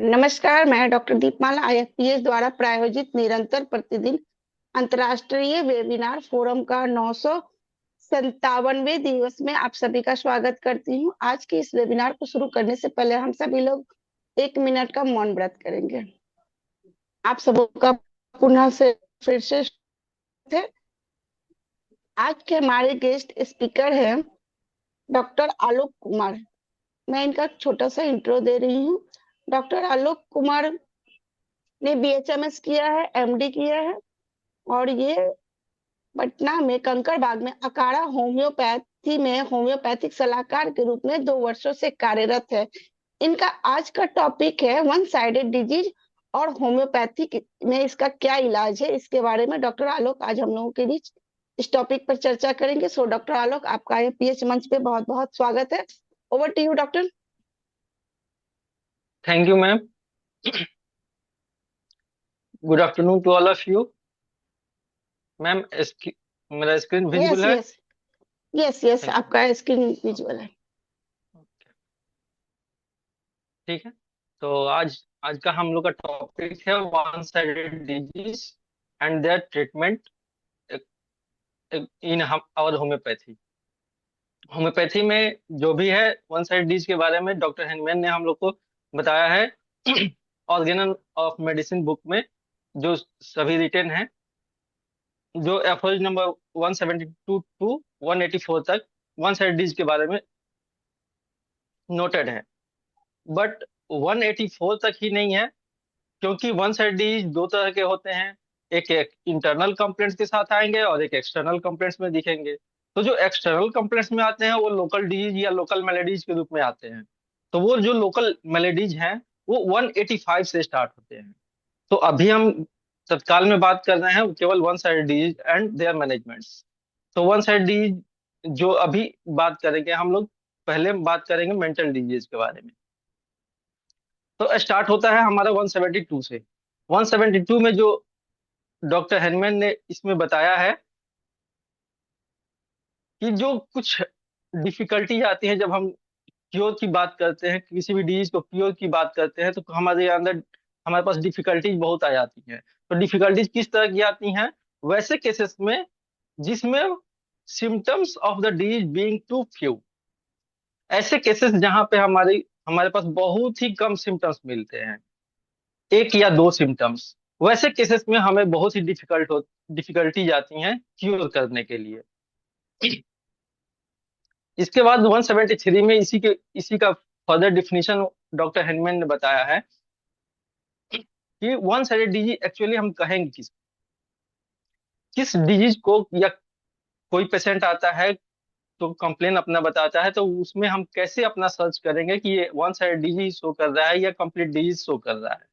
नमस्कार। मैं डॉक्टर दीपमाला आईएफपीएस द्वारा प्रायोजित निरंतर प्रतिदिन अंतर्राष्ट्रीय वेबिनार फोरम का 957वें दिवस में आप सभी का स्वागत करती हूं। आज के इस वेबिनार को शुरू करने से पहले हम सभी लोग 1 मिनट का मौन व्रत करेंगे। आप सबों का पुनः से फिर से थे। आज के हमारे गेस्ट स्पीकर हैं डॉक्टर आलोक कुमार। मैं इनका छोटा सा इंट्रो दे रही हूँ। डॉक्टर आलोक कुमार ने बीएचएमएस किया है, एमडी किया है और ये पटना में कंकड़बाग में अकाड़ा होम्योपैथी में होम्योपैथिक सलाहकार के रूप में 2 वर्षों से कार्यरत है। इनका आज का टॉपिक है वन साइडेड डिजीज और होम्योपैथी में इसका क्या इलाज है, इसके बारे में डॉक्टर आलोक आज हम लोगों के बीच इस टॉपिक पर चर्चा करेंगे। सो डॉक्टर आलोक, आपका ये पीएच मंच पे बहुत बहुत स्वागत है। Over to you doctor. Thank you ma'am. Good afternoon to all of you. Ma'am, मेरा स्क्रीन यस विजिबल है? Yes. Yes yes, thank you. आपका स्क्रीन विजुअल है। ठीक है। तो आज का हम लोग का टॉपिक है one sided disease and their treatment in our homoeopathy. Homoeopathy में जो भी है वन साइड डिजीज के बारे में डॉक्टर हेनमैन ने हम लोग को बताया है ऑर्गेनल ऑफ मेडिसिन बुक में, जो सभी रिटेन है, जो एफओज नंबर 172 टू 184 तक वन साइड डिजीज के बारे में नोटेड है। बट 184 तक ही नहीं है, क्योंकि वन साइड डिजीज दो तरह के होते हैं। एक इंटरनल कंप्लेंट्स के साथ आएंगे और एक एक्सटर्नल कंप्लेंट्स में दिखेंगे। तो जो एक्सटर्नल कंप्लेंट्स में आते हैं वो लोकल डिजीज या लोकल मेलेडीज के रूप में आते हैं। तो वो जो लोकल मेलेडीज हैं वो 185 से स्टार्ट होते हैं। तो अभी हम तत्काल में बात कर रहे हैं केवल one side disease and their managements. तो वन साइड डिजीज जो अभी बात करेंगे हम लोग, पहले बात करेंगे मेंटल डिजीज के बारे में। तो स्टार्ट होता है हमारा 172 से। 172 में जो डॉक्टर हेनमैन ने इसमें बताया है कि जो कुछ डिफिकल्टीज आती हैं जब हम क्योर की बात करते हैं, किसी भी डिजीज को क्योर की बात करते हैं, तो हमारे अंदर हमारे पास डिफिकल्टीज बहुत आ जाती हैं। तो डिफिकल्टीज किस तरह की आती हैं? वैसे केसेस में जिसमें symptoms of the disease being too few. ऐसे केसेस जहां पे हमारे हमारे पास बहुत ही कम सिम्टम्स मिलते हैं, एक या दो सिम्टम्स। वैसे केसेस में हमें बहुत ही डिफिकल्टी आती हैं क्यूर करने के लिए। इसके बाद 173 में इसी का फर्दर डिफिनीशन डॉक्टर हेनमैन ने बताया है कि वन साइडेड डिजीज एक्चुअली हम कहेंगे किस डिजीज को, या कोई पेशेंट आता है तो कंप्लेन अपना बताता है, तो उसमें हम कैसे अपना सर्च करेंगे कि ये वन साइडेड डिजीज शो कर रहा है या कंप्लीट डिजीज शो कर रहा है।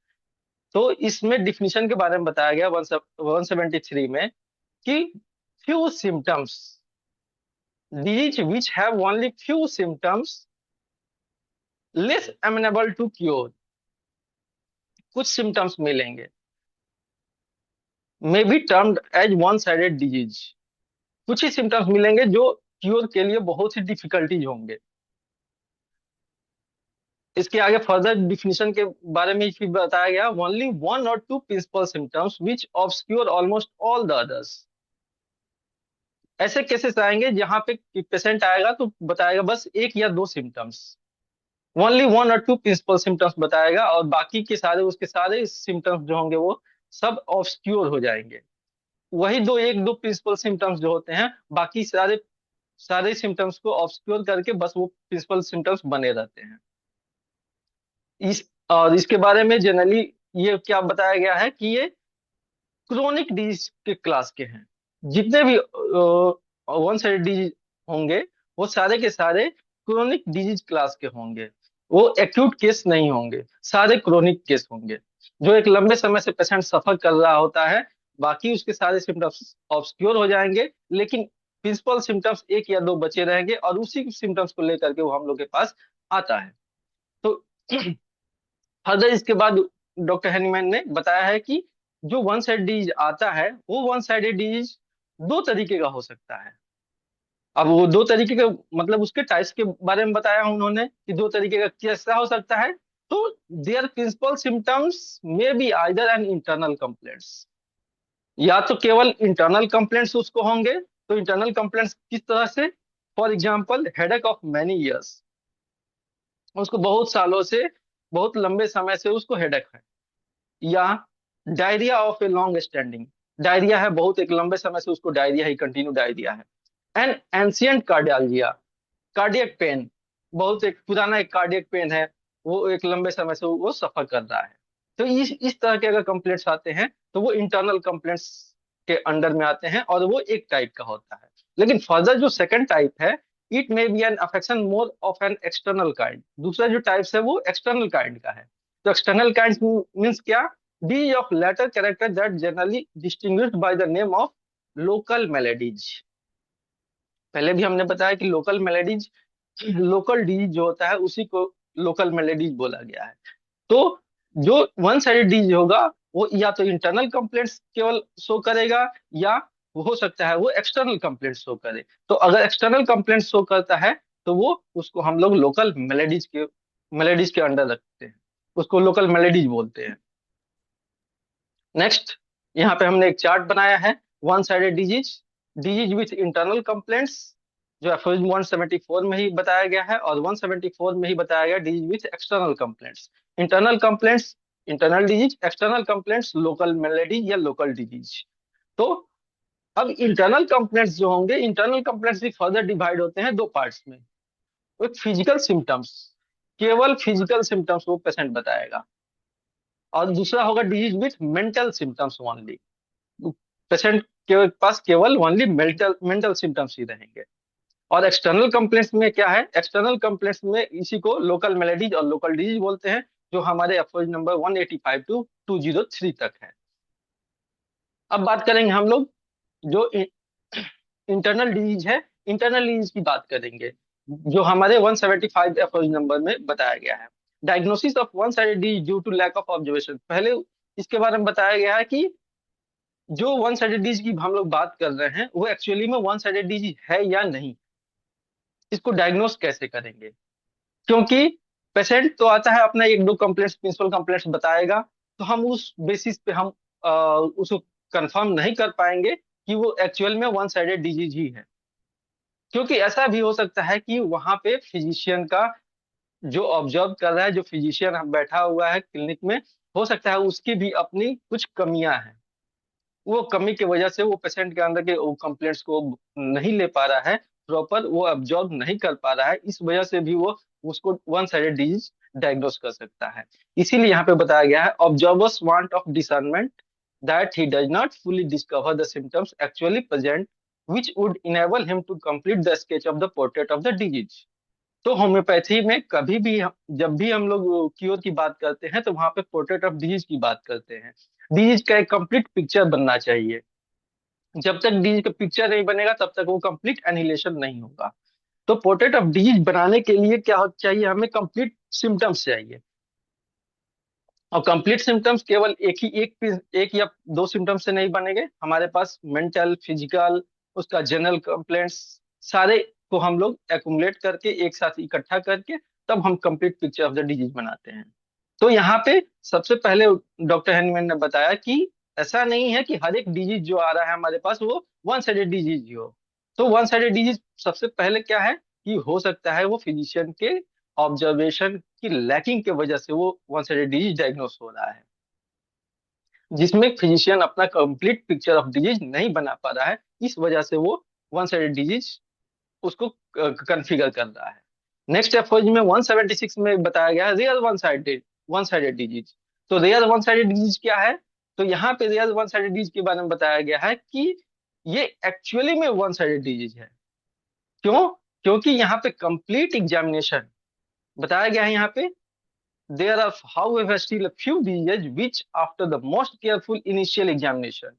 तो इसमें डिफिनीशन के बारे में बताया गया 173 में कि few symptoms, disease which have only few symptoms, less amenable to cure। कुछ सिम्टम्स मिलेंगे, may be termed as one sided disease. कुछ ही सिम्टम्स मिलेंगे जो क्योर के लिए बहुत ही डिफिकल्टीज होंगे। इसके आगे फर्दर डिफिनीशन के बारे में फिर बताया गया, ओनली वन और two principal symptoms which obscure almost all the others. ऐसे केसेस आएंगे जहां पे पेशेंट आएगा तो बताएगा बस एक या दो सिम्टम्स, ओनली वन और टू प्रिंसिपल सिम्टम्स बताएगा, और बाकी के सारे उसके सारे सिम्टम्स जो होंगे वो सब ऑब्सक्योर हो जाएंगे। वही दो एक दो प्रिंसिपल सिम्टम्स जो होते हैं, बाकी सारे सारे सिम्टम्स को ऑब्सक्योर करके बस वो प्रिंसिपल सिम्टम्स बने रहते हैं। इस और इसके बारे में जनरली ये क्या बताया गया है कि ये क्रोनिक डिजीज के क्लास के हैं। जितने भी वन साइड डिजीज होंगे वो सारे के सारे क्रोनिक डिजीज क्लास के होंगे। वो एक्यूट केस नहीं होंगे, सारे क्रोनिक केस होंगे, जो एक लंबे समय से पेशेंट सफर कर रहा होता है। बाकी उसके सारे सिम्टम्स ऑब्सक्योर हो जाएंगे, लेकिन प्रिंसिपल सिम्टम्स एक या दो बचे रहेंगे, और उसी सिम्टम्स को लेकर के वो हम लोग के पास आता है। तो फर्दर इसके बाद डॉक्टर हैनीमैन ने बताया है कि जो वन साइड डिजीज आता है वो वन साइडेड डिजीज दो तरीके का हो सकता है। अब वो दो तरीके के मतलब उसके टाइप्स के बारे में बताया उन्होंने कि दो तरीके का कैसा हो सकता है। तो their principal symptoms may be either an internal complaints, या तो केवल इंटरनल कंप्लेंट्स उसको होंगे। तो इंटरनल कंप्लेंट्स किस तरह से? For example headache of many years, उसको बहुत सालों से, बहुत लंबे समय से उसको हेडेक है। या diarrhoea of a long standing, diarrhoea है बहुत एक लंबे समय से उसको डायरिया ही, कंटिन्यू डायरिया है। एंड एंशियंट कार्डियालजिया, कार्डियक पेन, बहुत एक पुराना एक कार्डियक पेन है, वो एक लंबे समय से वो सफर कर रहा है। तो इस तरह के अगर कंप्लेंट्स आते हैं तो वो इंटरनल कंप्लेंट्स के अंडर में आते हैं, और वो एक टाइप का होता है। लेकिन फर्दर जो सेकंड टाइप है, it may be an affection more of an external kind, दूसरा जो टाइप्स है वो एक्सटर्नल काइंड का है। तो एक्सटर्नल काइंड मीन्स क्या? Disease of latter character that generally distinguished by the name of local maladies. पहले भी हमने बताया कि लोकल मेलेडीज, लोकल डिजीज जो होता है उसी को लोकल मेलेडीज बोला गया है। तो जो वन साइडेड डिजीज होगा वो या तो इंटरनल कंप्लेंट्स केवल शो करेगा, या हो सकता है वो एक्सटर्नल कंप्लेंट्स शो करे। तो अगर एक्सटर्नल कंप्लेंट्स शो करता है तो वो उसको हम लोग लोकल मेलेडीज के अंडर रखते हैं, उसको लोकल मेलेडीज बोलते हैं। नेक्स्ट, यहाँ पे हमने एक चार्ट बनाया है, one sided disease, disease with internal complaints, जो एफओजी 174 में ही बताया गया है, और 174 में ही बताया गया disease with external complaints. Internal complaints internal disease, external complaints local melodies या लोकल डिजीज। तो अब इंटरनल कंप्लेंट्स जो होंगे, इंटरनल कंप्लेंट्स भी फर्दर डिवाइड होते हैं दो पार्ट्स में। एक फिजिकल सिम्टम्स, केवल फिजिकल सिम्टम्स वो पेशेंट बताएगा, और दूसरा होगा disease with mental symptoms only, patient के पास केवल ओनली मेंटल मेंटल सिम्टम्स ही रहेंगे। और एक्सटर्नल कंप्लेंट्स में क्या है? एक्सटर्नल कंप्लेंट्स में इसी को लोकल मेलेडीज और लोकल डिजीज बोलते हैं, जो हमारे एफओजी नंबर 185 टू 203 तक है। अब बात करेंगे हम लोग जो इंटरनल डिजीज है, इंटरनल डिजीज की बात करेंगे, जो हमारे 175 एफओजी नंबर में बताया गया है। Diagnosis of one sided disease due to lack of observation, पहले इसके बारे में बताया गया है कि जो वन साइडेड डिजीज की हम लोग बात कर रहे हैं वो एक्चुअली में वन साइडेड डिजीज है या नहीं, इसको डायग्नोस कैसे करेंगे? क्योंकि पेशेंट तो आता है अपना एक दो कंप्लेंट्स, प्रिंसिपल कंप्लेंट्स बताएगा, तो हम उस बेसिस पे हम उसको कंफर्म नहीं कर पाएंगे कि वो एक्चुअल में वन साइडेड डिजीज ही है। क्योंकि ऐसा भी हो सकता है कि वहां पे फिजिशियन का जो ऑब्जर्व कर रहा है, जो फिजिशियन बैठा हुआ है क्लिनिक में, हो सकता है उसकी भी अपनी कुछ कमियां हैं, वो कमी की वजह से वो पेशेंट के अंदर के वो कंप्लेंट्स को नहीं ले पा रहा है, प्रॉपर वो अब्जॉर्ब नहीं कर पा रहा है, इस वजह से भी वो उसको वन साइडेड डिजीज डायग्नोस कर सकता है। इसीलिए यहाँ पे बताया गया है, observers want of discernment that he does not fully discover the symptoms actually present which would enable him to complete the sketch of the portrait of the disease। तो होम्योपैथी में कभी भी जब भी हम लोग क्योर की बात करते हैं तो वहां पे पोर्ट्रेट ऑफ डिजीज की बात करते हैं। डिजीज का एक कंप्लीट पिक्चर बनना चाहिए, जब तक डिजीज का पिक्चर नहीं बनेगा तब तक वो कंप्लीट एनिहिलेशन नहीं होगा। तो पोर्ट्रेट ऑफ डिजीज बनाने के लिए क्या चाहिए? हमें कंप्लीट सिम्टम्स चाहिए, और कंप्लीट सिम्टम्स केवल एक या दो सिम्टम्स से नहीं बनेंगे, हमारे पास मेंटल, फिजिकल, उसका जनरल कंप्लेंट्स, सारे को हम लोग एकुमुलेट करके एक साथ इकट्ठा करके तब हम complete picture of the disease बनाते हैं। तो यहाँ पे सबसे पहले डॉक्टर हैनीमैन ने बताया कि ऐसा नहीं है कि हर एक डिजीज जो आ रहा है हमारे पास वो वन साइडेड डिजीज ही हो। तो वन साइडेड डिजीज सबसे पहले क्या है कि हो सकता है वो फिजिशियन के ऑब्जर्वेशन की लैकिंग की वजह से वो वन साइडेड डिजीज डायग्नोस हो रहा है, जिसमें फिजिशियन अपना कंप्लीट पिक्चर ऑफ डिजीज नहीं बना पा रहा है, इस वजह से वो वन साइडेड डिजीज उसको कन्फिगर कर रहा है। नेक्स्ट एफओजी में 176 में बताया गया है रियल वन साइडेड डिजीज। तो रियल वन साइडेड डिजीज क्या है? तो यहाँ पे रियल वन साइडेड डिजीज के बारे में बताया गया है कि ये एक्चुअली में वन साइडेड डिजीज है। क्यों? क्योंकि यहाँ पे कंप्लीट एग्जामिनेशन बताया गया है। यहाँ पे there are however still a few diseases which after the most careful initial examination,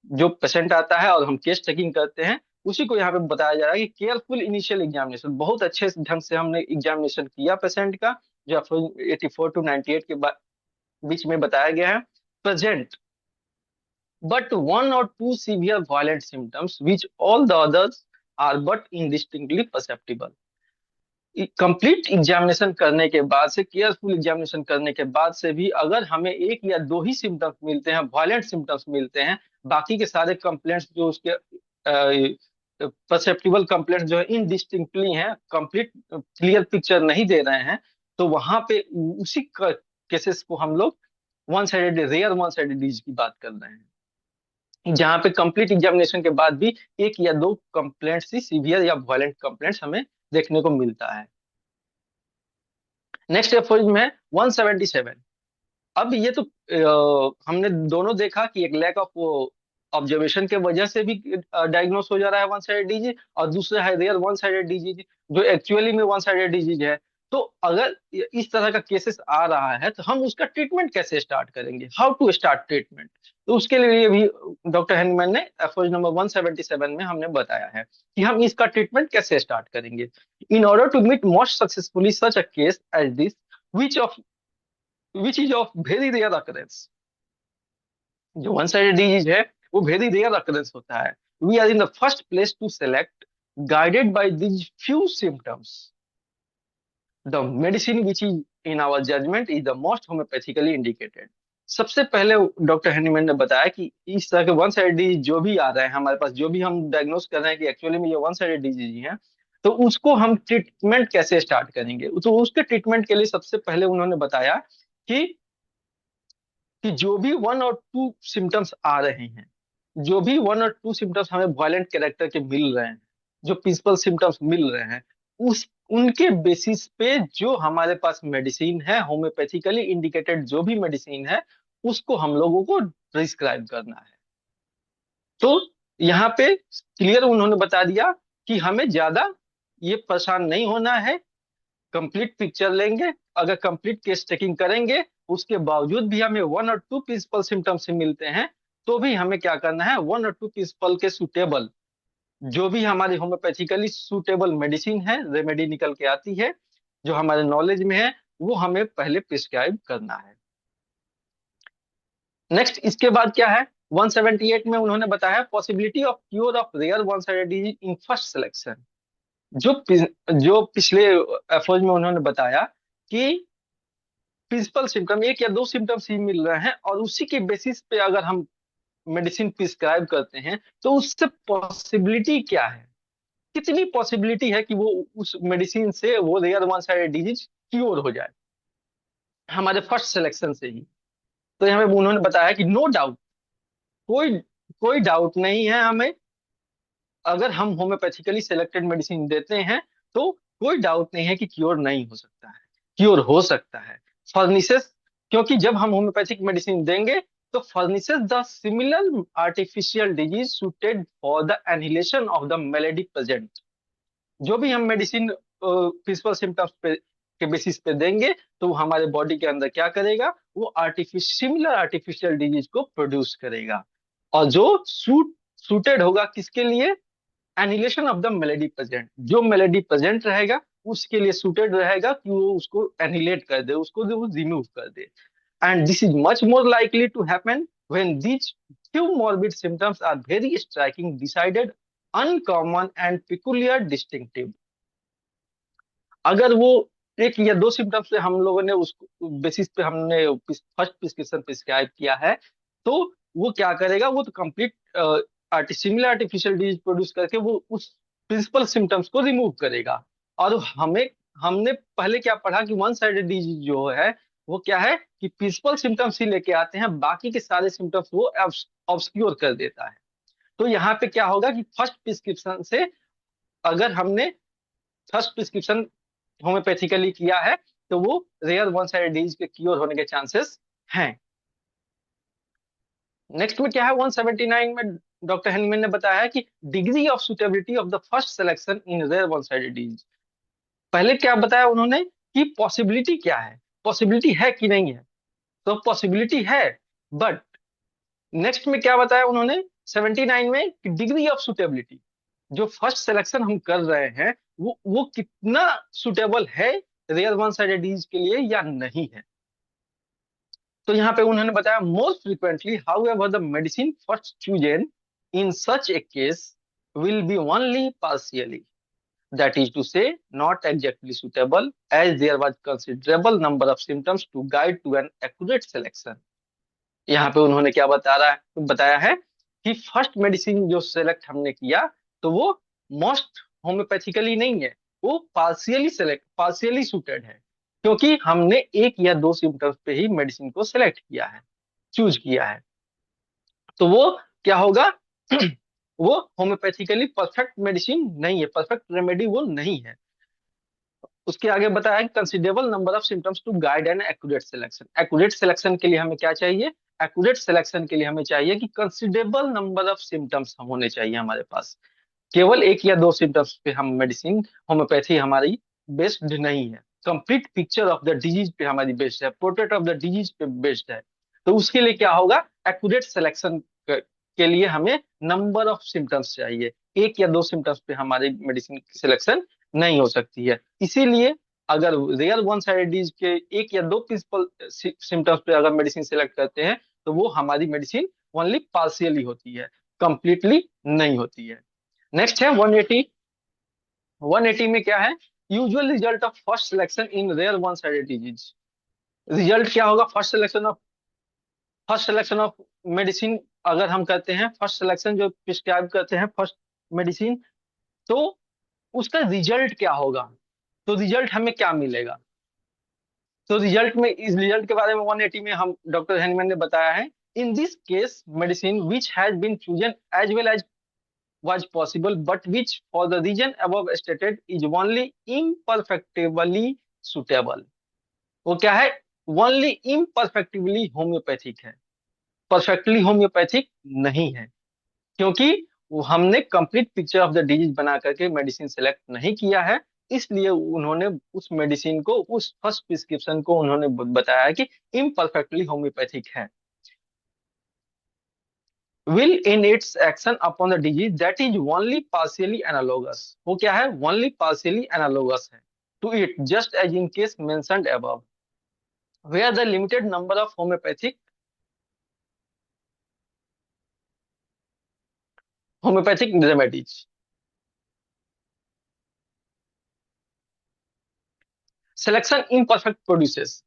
जो पेशेंट आता है और हम केस टेकिंग करते हैं उसी को यहाँ पे बताया जा रहा है कि केयरफुल इनिशियल एग्जामिनेशन, बहुत अच्छे ढंग से हमने एग्जामिनेशन किया पेशेंट का, जो 84 टू 98 के बीच में बताया गया है, present but one or two severe violent symptoms which all the others are but indistinctly perceptible। Complete examination करने के बाद से, केयरफुल एग्जामिनेशन करने के बाद से भी अगर हमें एक या दो ही सिम्टम्स मिलते हैं, वायलेंट सिम्टम्स मिलते हैं, बाकी के सारे कंप्लेंट्स जो उसके परसेप्टिबल कंप्लेंट्स जो है इनडिस्टिंक्टली हैं, कंप्लीट क्लियर पिक्चर नहीं दे रहे हैं, तो वहां पे उसी केसेस को हम लोग one sided, rare one sided disease की बात कर रहे हैं, जहाँ पे कंप्लीट एग्जामिनेशन के बाद भी एक या दो कंप्लेंट्स ही सीवियर या वायलेंट कंप्लेंट्स हमें देखने को मिलता है। नेक्स्ट एफोरिज्म है 177। अब ये तो हमने दोनों देखा कि एक लैक ऑफ ऑब्जर्वेशन के वजह से भी डायग्नोस हो जा रहा है वन साइडेड डिजीज, और दूसरा है रियल वन साइडेड डिजीज जो एक्चुअली में वन साइडेड डिजीज है। तो अगर इस तरह का केसेस आ रहा है तो हम उसका ट्रीटमेंट कैसे स्टार्ट करेंगे, हाउ टू स्टार्ट ट्रीटमेंट। तो उसके लिए भी डॉक्टर हैनीमैन ने एफओज नंबर 177 में हमने बताया है कि हम इसका ट्रीटमेंट कैसे स्टार्ट करेंगे। In order to meet most successfully such a case as this which of which is of very rare occurrence। जो वन साइडेड डिजीज है वो वेरी रेयर occurrence होता है। We are in the first place to select guided by these few symptoms the medicine which is in our judgment is the most homeopathically indicated। सबसे पहले doctor Hahnemann ने बताया कि इस तरह के वन साइडेड डिजीज जो भी आ रहे हैं हमारे पास, जो भी हम डायग्नोस कर रहे हैं कि एक्चुअली में ये वन साइडेड डिजीज है, तो उसको हम ट्रीटमेंट कैसे स्टार्ट करेंगे। तो उसके ट्रीटमेंट के लिए सबसे पहले उन्होंने बताया कि जो भी वन और टू सिम्टम्स आ रहे हैं, जो भी वन और टू सिम्टम्स हमें वायलेंट कैरेक्टर के मिल रहे हैं, जो प्रिंसिपल सिम्टम्स मिल रहे हैं, उस उनके बेसिस पे जो हमारे पास मेडिसिन है, होम्योपैथिकली इंडिकेटेड जो भी मेडिसिन है, उसको हम लोगों को प्रिस्क्राइब करना है। तो यहाँ पे क्लियर उन्होंने बता दिया कि हमें ज्यादा ये परेशान नहीं होना है, कंप्लीट पिक्चर लेंगे। अगर कंप्लीट केस टेकिंग करेंगे उसके बावजूद भी हमें वन और टू प्रिंसिपल सिम्टम्स से मिलते हैं, तो भी हमें क्या करना है, वन और टू प्रिंसिपल के सुटेबल जो भी हमारी होम्योपैथिकली सुटेबल मेडिसिन है, रेमेडी निकल के आती है जो हमारे नॉलेज में है, वो हमें पहले प्रिस्क्राइब करना है। नेक्स्ट इसके बाद क्या है, 178 में उन्होंने बताया possibility of cure of rare one sided disease in first selection. जो पिछले एफओज में उन्होंने बताया कि प्रिंसिपल सिम्टम एक या दो सिम्टम्स ही मिल रहे हैं और उसी के बेसिस पे अगर हम मेडिसिन प्रिस्क्राइब करते हैं, तो उससे पॉसिबिलिटी क्या है, कितनी पॉसिबिलिटी है कि वो उस मेडिसिन से वो rare one sided disease cure हो जाए हमारे फर्स्ट सिलेक्शन से ही। तो यहाँ पे उन्होंने बताया कि नो डाउट, कोई कोई डाउट नहीं है हमें, अगर हम होम्योपैथिकली सिलेक्टेड मेडिसिन देते हैं तो कोई डाउट नहीं है कि क्योर नहीं हो सकता है, क्योर हो सकता है। फर्निशेस, क्योंकि जब हम होम्योपैथिक मेडिसिन देंगे तो furnishes the similar artificial disease suited for the annihilation of the melody present. जो भी हम मेडिसिन प्रिंसिपल सिम्टम्स पे के बेसिस पे देंगे तो वो हमारे बॉडी के अंदर क्या करेगा, वो सिमिलर आर्टिफिशियल डिजीज को प्रोड्यूस करेगा, और जो सूटेड होगा किसके लिए, annihilation of the melody present. जो मेलेडी प्रेजेंट रहेगा उसके लिए सूटेड रहेगा कि वो उसको एनिलेट कर दे, उसको रिमूव कर दे। And this is much more likely to happen when these few morbid symptoms are very striking, decided, uncommon and peculiar distinctive। अगर वो एक या दो सिम्टम्स से हम लोगों ने उस बेसिस पे हमने फर्स्ट प्रिस्क्रिप्शन प्रिस्क्राइब किया है, तो वो क्या करेगा, वो तो complete similar artificial disease produce करके वो उस प्रिंसिपल सिम्टम्स को रिमूव करेगा। और हमें हमने पहले क्या पढ़ा कि वन साइडेड डिजीज जो है वो क्या है कि प्रिंसिपल सिम्टम्स ही लेके आते हैं, बाकी के सारे सिम्टम्स वो ऑब्सक्योर कर देता है। तो यहाँ पे क्या होगा कि फर्स्ट प्रिस्क्रिप्शन से अगर हमने फर्स्ट प्रिस्क्रिप्शन होम्योपैथिकली किया है तो वो रेयर वन साइडेड डिजीज के क्योर होने के चांसेस हैं। नेक्स्ट में क्या है 179 में डॉक्टर हेनमैन ने बताया कि degree of suitability of the first selection in rare one sided disease. पहले क्या बताया उन्होंने कि पॉसिबिलिटी क्या है, पॉसिबिलिटी है कि नहीं है, तो पॉसिबिलिटी है, बट नेक्स्ट में क्या बताया उन्होंने 79 में कि डिग्री ऑफ सुटेबिलिटी, जो फर्स्ट सिलेक्शन हम कर रहे हैं वो कितना सुटेबल है रेयर वन साइडेड डिजीज के लिए या नहीं है। तो यहाँ पे उन्होंने बताया more frequently how ever the medicine first chosen in such A case will be only partially. that is to say not exactly suitable as there was considerable number of symptoms to guide to an accurate selection। यहाँ पे उन्होंने क्या बताया है कि first medicine जो select हमने किया तो वो मोस्ट होम्योपैथिकली नहीं है, वो पार्शियली सूटेड है, क्योंकि हमने एक या दो सिम्टम्स पे ही मेडिसिन को सेलेक्ट किया है, चूज किया है। तो वो क्या होगा वो होम्योपैथिकली परफेक्ट मेडिसिन नहीं है, परफेक्ट रेमेडी वो नहीं है। उसके आगे बताया कि considerable number of symptoms to guide an accurate selection. Accurate selection के लिए हमें क्या चाहिए? एक्यूरेट सिलेक्शन के लिए हमें चाहिए कि कंसिडरेबल नंबर ऑफ सिम्टम्स हम होने चाहिए हमारे पास। केवल एक या दो सिम्टम्स पे हम मेडिसिन होम्योपैथी हमारी बेस्ड नहीं है, complete picture of the disease पे हमारी बेस्ड है, पोर्ट्रेट ऑफ द डिजीज पे बेस्ड है। तो उसके लिए क्या होगा? एक्यूरेट सिलेक्शन के लिए हमें नंबर ऑफ सिम्टम्स चाहिए, एक या दो सिम्टम्स पे हमारी मेडिसिन की सिलेक्शन नहीं हो सकती है। इसीलिए अगर रेयर वन साइडेड डिजीज के एक या दो प्रिंसिपल सिम्टम्स पे अगर मेडिसिन सिलेक्ट करते हैं तो वो हमारी मेडिसिन ओनली पार्शियली होती है, कंप्लीटली नहीं होती है। नेक्स्ट है 180। 180 में क्या है? Usual result of first selection in rare one sided disease. Result क्या होगा? फर्स्ट सिलेक्शन ऑफ मेडिसिन अगर हम करते हैं, फर्स्ट सिलेक्शन जो प्रिस्क्राइब करते हैं फर्स्ट मेडिसिन, तो उसका रिजल्ट क्या होगा? तो रिजल्ट हमें क्या मिलेगा? तो रिजल्ट में, इस रिजल्ट के बारे में 180 में हम डॉक्टर हैनीमैन ने बताया है, in this case medicine which has been chosen as well as was possible but which for the reason above stated is only imperfectly suitable। वो क्या है? only imperfectly होम्योपैथिक है, परफेक्टली होम्योपैथिक नहीं है, क्योंकि वो हमने complete picture of the disease बना करके मेडिसिन सेलेक्ट नहीं किया है। इसलिए उन्होंने उस मेडिसिन को, उस फर्स्ट प्रिस्क्रिप्शन को उन्होंने बताया कि इम्परफेक्टली होम्योपैथिक है। will in its action upon the disease that is only partially analogous। वो क्या है? only partially analogous है to it, just as in case mentioned above where the limited number of homeopathic remedies। selection imperfect produces।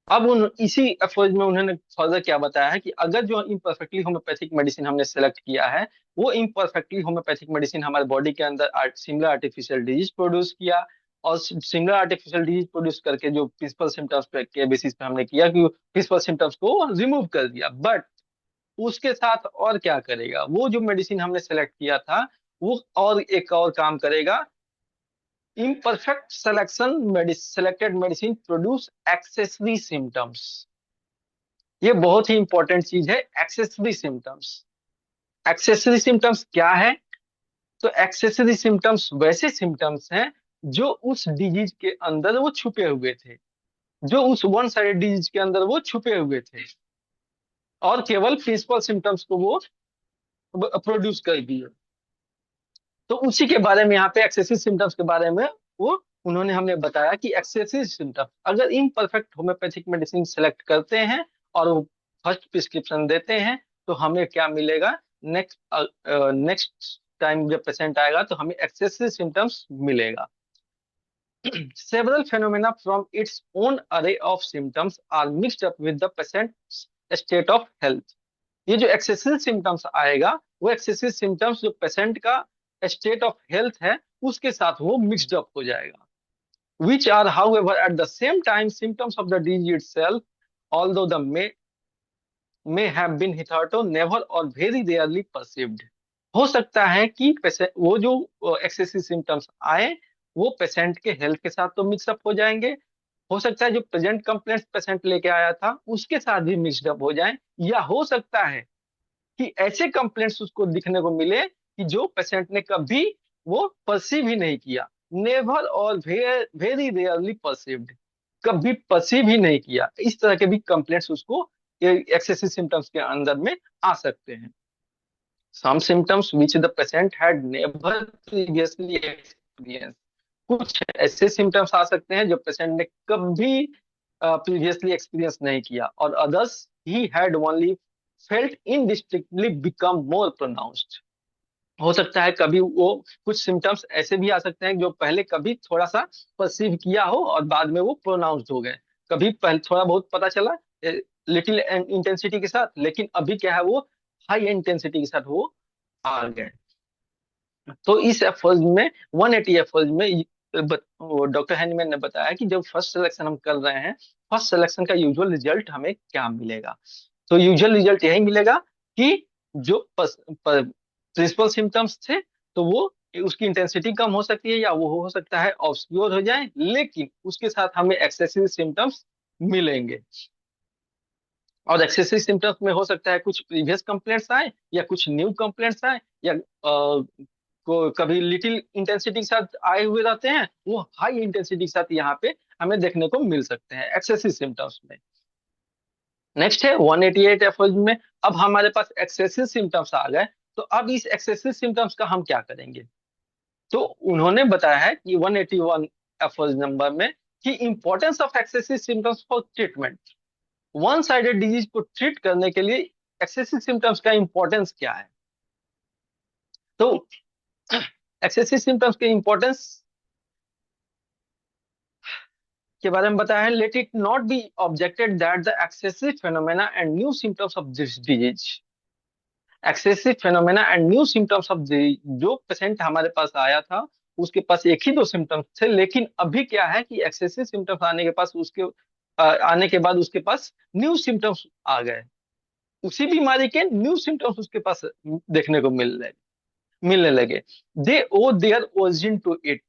अब इसी approach में उन्होंने further क्या बताया है कि अगर जो इम्परफेक्टली होम्योपैथिक मेडिसिन हमने सेलेक्ट किया है, वो इम्परफेक्टली होम्योपैथिक मेडिसिन हमारे बॉडी के अंदर सिमिलर आर्टिफिशियल डिजीज प्रोड्यूस किया, और सिमिलर आर्टिफिशियल डिजीज प्रोड्यूस करके जो प्रिंसिपल सिम्टम्स के बेसिस पे हमने किया कि प्रिंसिपल सिम्टम्स को रिमूव कर दिया, बट उसके साथ और क्या करेगा? वो जो मेडिसिन हमने सेलेक्ट किया था वो और एक और काम करेगा। imperfect selected medicine produce accessory symptoms। ये बहुत ही इंपॉर्टेंट चीज है, एक्सेसरी सिम्टम्स। एक्सेसरी सिम्टम्स क्या है? तो एक्सेसरी सिम्टम्स वैसे सिम्टम्स हैं जो उस डिजीज के अंदर वो छुपे हुए थे, जो उस वन साइडेड डिजीज के अंदर वो छुपे हुए थे, और केवल प्रिंसिपल सिम्टम्स को वो प्रोड्यूस कर दिए। तो उसी के बारे में यहाँ पे एक्सेसिव सिम्टम्स के बारे में वो उन्होंने हमें बताया कि एक्सेसिव सिम्टम्स अगर इम्परफेक्ट होम्योपैथिक मेडिसिन सेलेक्ट करते हैं और वो फर्स्ट प्रिस्क्रिप्शन देते हैं तो हमें क्या मिलेगा? नेक्स्ट टाइम जब पेशेंट आएगा तो हमें एक्सेसिव सिम्टम्स मिलेगा। Several phenomena from its own array of symptoms are mixed up with the patient's state of health। ये जो एक्सेसिव सिम्टम्स आएगा, वो एक्सेसिव सिम्टम्स जो पेशेंट का स्टेट ऑफ हेल्थ है उसके साथ वो मिक्सड अप हो जाएगा। which are however at the same time symptoms of the disease itself, although the may have been hitherto never or very rarely perceived। हो सकता है कि वो जो एक्सेसिव सिम्टम्स आए वो पेशेंट के हेल्थ के साथ तो मिक्सअप हो जाएंगे, हो सकता है जो प्रेजेंट कंप्लेंट्स पेशेंट लेके आया था उसके साथ भी मिक्सड अप हो जाए, या हो सकता है कि ऐसे कंप्लेंट्स उसको दिखने को मिले कि जो पेशेंट ने कभी वो परसीव ही नहीं किया, नेवर और वेरी रेयरली परसीव्ड, कभी परसीव ही नहीं किया। इस तरह के भी कंप्लेंट्स उसको एक्सेसिव सिम्टम्स के अंदर में आ सकते हैं। Some symptoms which the patient had never previously experience. कुछ ऐसे सिम्टम्स आ सकते हैं जो पेशेंट ने कभी प्रीवियसली एक्सपीरियंस नहीं किया, और others he had only felt indistinctly become more pronounced। हो सकता है कभी वो कुछ सिम्टम्स ऐसे भी आ सकते हैं जो पहले कभी थोड़ा सा परसीव किया हो और बाद में वो प्रोनाउंस्ड हो गए। कभी पहले थोड़ा बहुत पता चला लिटिल इंटेंसिटी के साथ, लेकिन अभी क्या है वो हाई इंटेंसिटी के साथ वो आ गए। तो इस एफर्ज में 180 एफर्ज में डॉक्टर हैनीमैन ने बताया कि जब फर्स्ट सिलेक्शन हम कर रहे हैं, फर्स्ट सिलेक्शन का यूजुअल रिजल्ट हमें क्या मिलेगा। तो यूजुअल रिजल्ट यही मिलेगा कि जो प्रिंसिपल सिम्टम्स थे तो वो उसकी इंटेंसिटी कम हो सकती है या वो हो सकता है ऑब्सक्योर हो जाए, लेकिन उसके साथ हमें एक्सेसिव सिम्टम्स मिलेंगे। और एक्सेसिव सिम्टम्स में हो सकता है कुछ प्रीवियस कंप्लेंट्स आए या कुछ न्यू कंप्लेंट्स आए, या को कभी लिटिल इंटेंसिटी के साथ आए हुए रहते हैं, वो हाई इंटेंसिटी के साथ यहाँ पे हमें देखने को मिल सकते हैं एक्सेसिव सिम्टम्स में। नेक्स्ट है 188 एफर्ज में। अब हमारे पास एक्सेसिव सिम्टम्स आ गए, तो अब इस एक्सेसिव सिम्टम्स का हम क्या करेंगे। तो उन्होंने बताया है कि 181 एफर्ज नंबर में कि importance of excessive symptoms for treatment. One sided disease को ट्रीट करने के लिए एक्सेसिव सिम्टम्स का इंपॉर्टेंस क्या है। तो एक्सेसिव सिम्टम्स के इंपॉर्टेंस के बारे में बताया है। Let it not be objected that the excessive phenomena and new symptoms of this disease. Excessive phenomena and new symptoms of जो पेशेंट हमारे पास आया था उसके पास एक ही दो सिम्टम्स थे, लेकिन अभी क्या है कि एक्सेसिव सिम्टम्स आने के पास उसके आने के बाद उसके पास न्यू सिम्टम्स आ गए। उसी बीमारी के न्यू सिम्टम्स उसके पास देखने को मिलने लगे। दे oh there origin to it.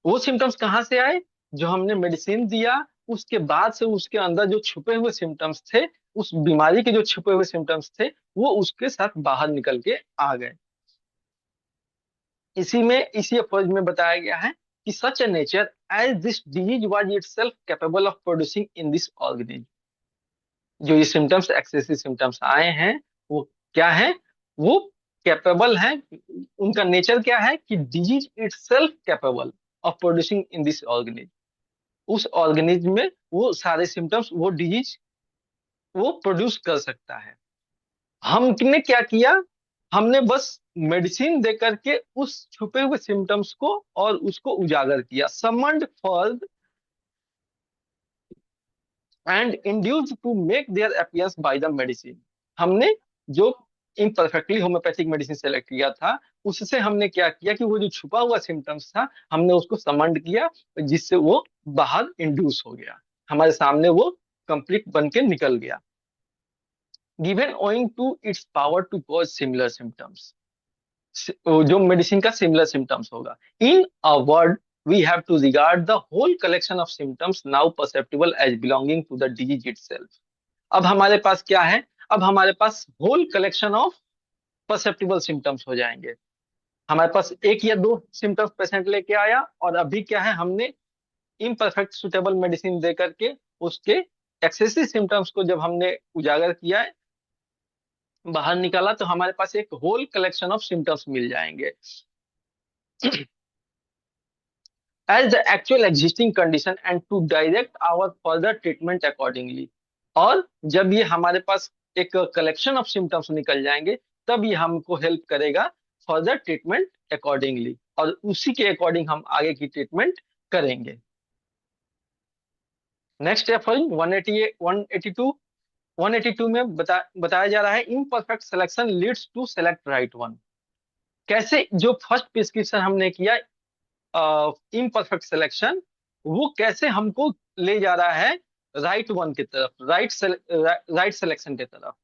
वो सिम्टम्स कहाँ से आए, जो हमने मेडिसिन दिया उसके बाद से उसके अंदर जो छुपे हुए सिम्टम्स थे, उस बीमारी के जो छुपे हुए सिम्टम्स थे वो उसके साथ बाहर निकल के आ गए। इसी अप्रोच में बताया गया है कि such a nature as this disease was itself capable of producing in this organism. जो ये सिम्टम्स एक्सेसिव सिम्टम्स आए हैं वो क्या है, वो कैपेबल है। उनका नेचर क्या है कि disease itself capable of producing in this organism. उस ऑर्गेनिज्म में वो सारे सिम्टम्स वो डिजीज वो प्रोड्यूस कर सकता है। हमने क्या किया, हमने बस मेडिसिन दे करके उस छुपे हुए सिम्टम्स को और उसको उजागर किया। Summoned forth and induced to make their appearance by the medicine. हमने जो इम्परफेक्टली होम्योपैथिक मेडिसिन सेलेक्ट किया था उससे हमने क्या किया कि वो जो छुपा हुआ सिम्टम्स था हमने उसको समंड किया, जिससे वो बाहर इंड्यूस हो गया, हमारे सामने वो कंप्लीट बन के निकल गया। Given owing to its power to cause similar symptoms. जो मेडिसिन का सिमिलर सिम्टम्स होगा। In a word we have to regard the whole collection of symptoms now perceptible as belonging to the disease itself. अब हमारे पास क्या है, अब हमारे पास whole collection of perceptible symptoms हो जाएंगे। हमारे पास एक या दो सिम्टम्स पेशेंट लेके आया और अभी क्या है हमने इम्परफेक्ट सुटेबल मेडिसिन दे करके उसके एक्सेसिव सिम्टम्स को जब हमने उजागर किया है, बाहर निकाला, तो हमारे पास एक होल कलेक्शन ऑफ सिम्टम्स मिल जाएंगे as the actual existing condition and to direct our further treatment accordingly. और जब ये हमारे पास एक कलेक्शन ऑफ सिम्टम्स निकल जाएंगे तब ये हमको हेल्प करेगा फर्दर ट्रीटमेंट अकॉर्डिंगली, और उसी के अकॉर्डिंग हम आगे की ट्रीटमेंट करेंगे। नेक्स्ट है फॉलोइंग 182। 182 में बताया जा रहा है imperfect selection leads to select right one. कैसे जो फर्स्ट प्रिस्क्रिप्शन हमने किया इम्परफेक्ट सिलेक्शन, वो कैसे हमको ले जा रहा है राइट वन की तरफ, राइट सिलेक्शन की तरफ।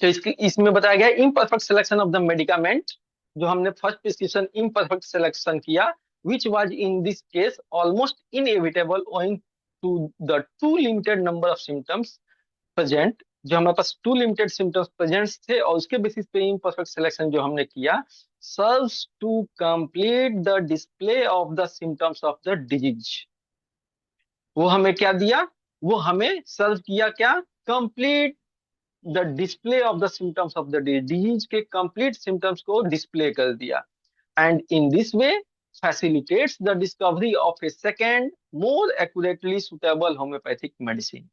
तो इसमें बताया गया imperfect selection of the medicament. जो हमने फर्स्ट प्रिस्क्रिप्शन इम्परफेक्ट सिलेक्शन किया which was in this case almost inevitable owing to the too limited number of symptoms present. जो हमारे पास टू लिमिटेड सिम्टम्स प्रेजेंट थे और उसके बेसिस पे इम्परफेक्ट सिलेक्शन जो हमने किया serves to complete the display of the symptoms of the disease. वो हमें क्या दिया, वो हमें सर्व किया क्या, complete the display of the symptoms of the disease के कंप्लीट सिम्टम्स को डिस्प्ले कर दिया। And in this way facilitates the discovery of a second more accurately suitable homeopathic medicine।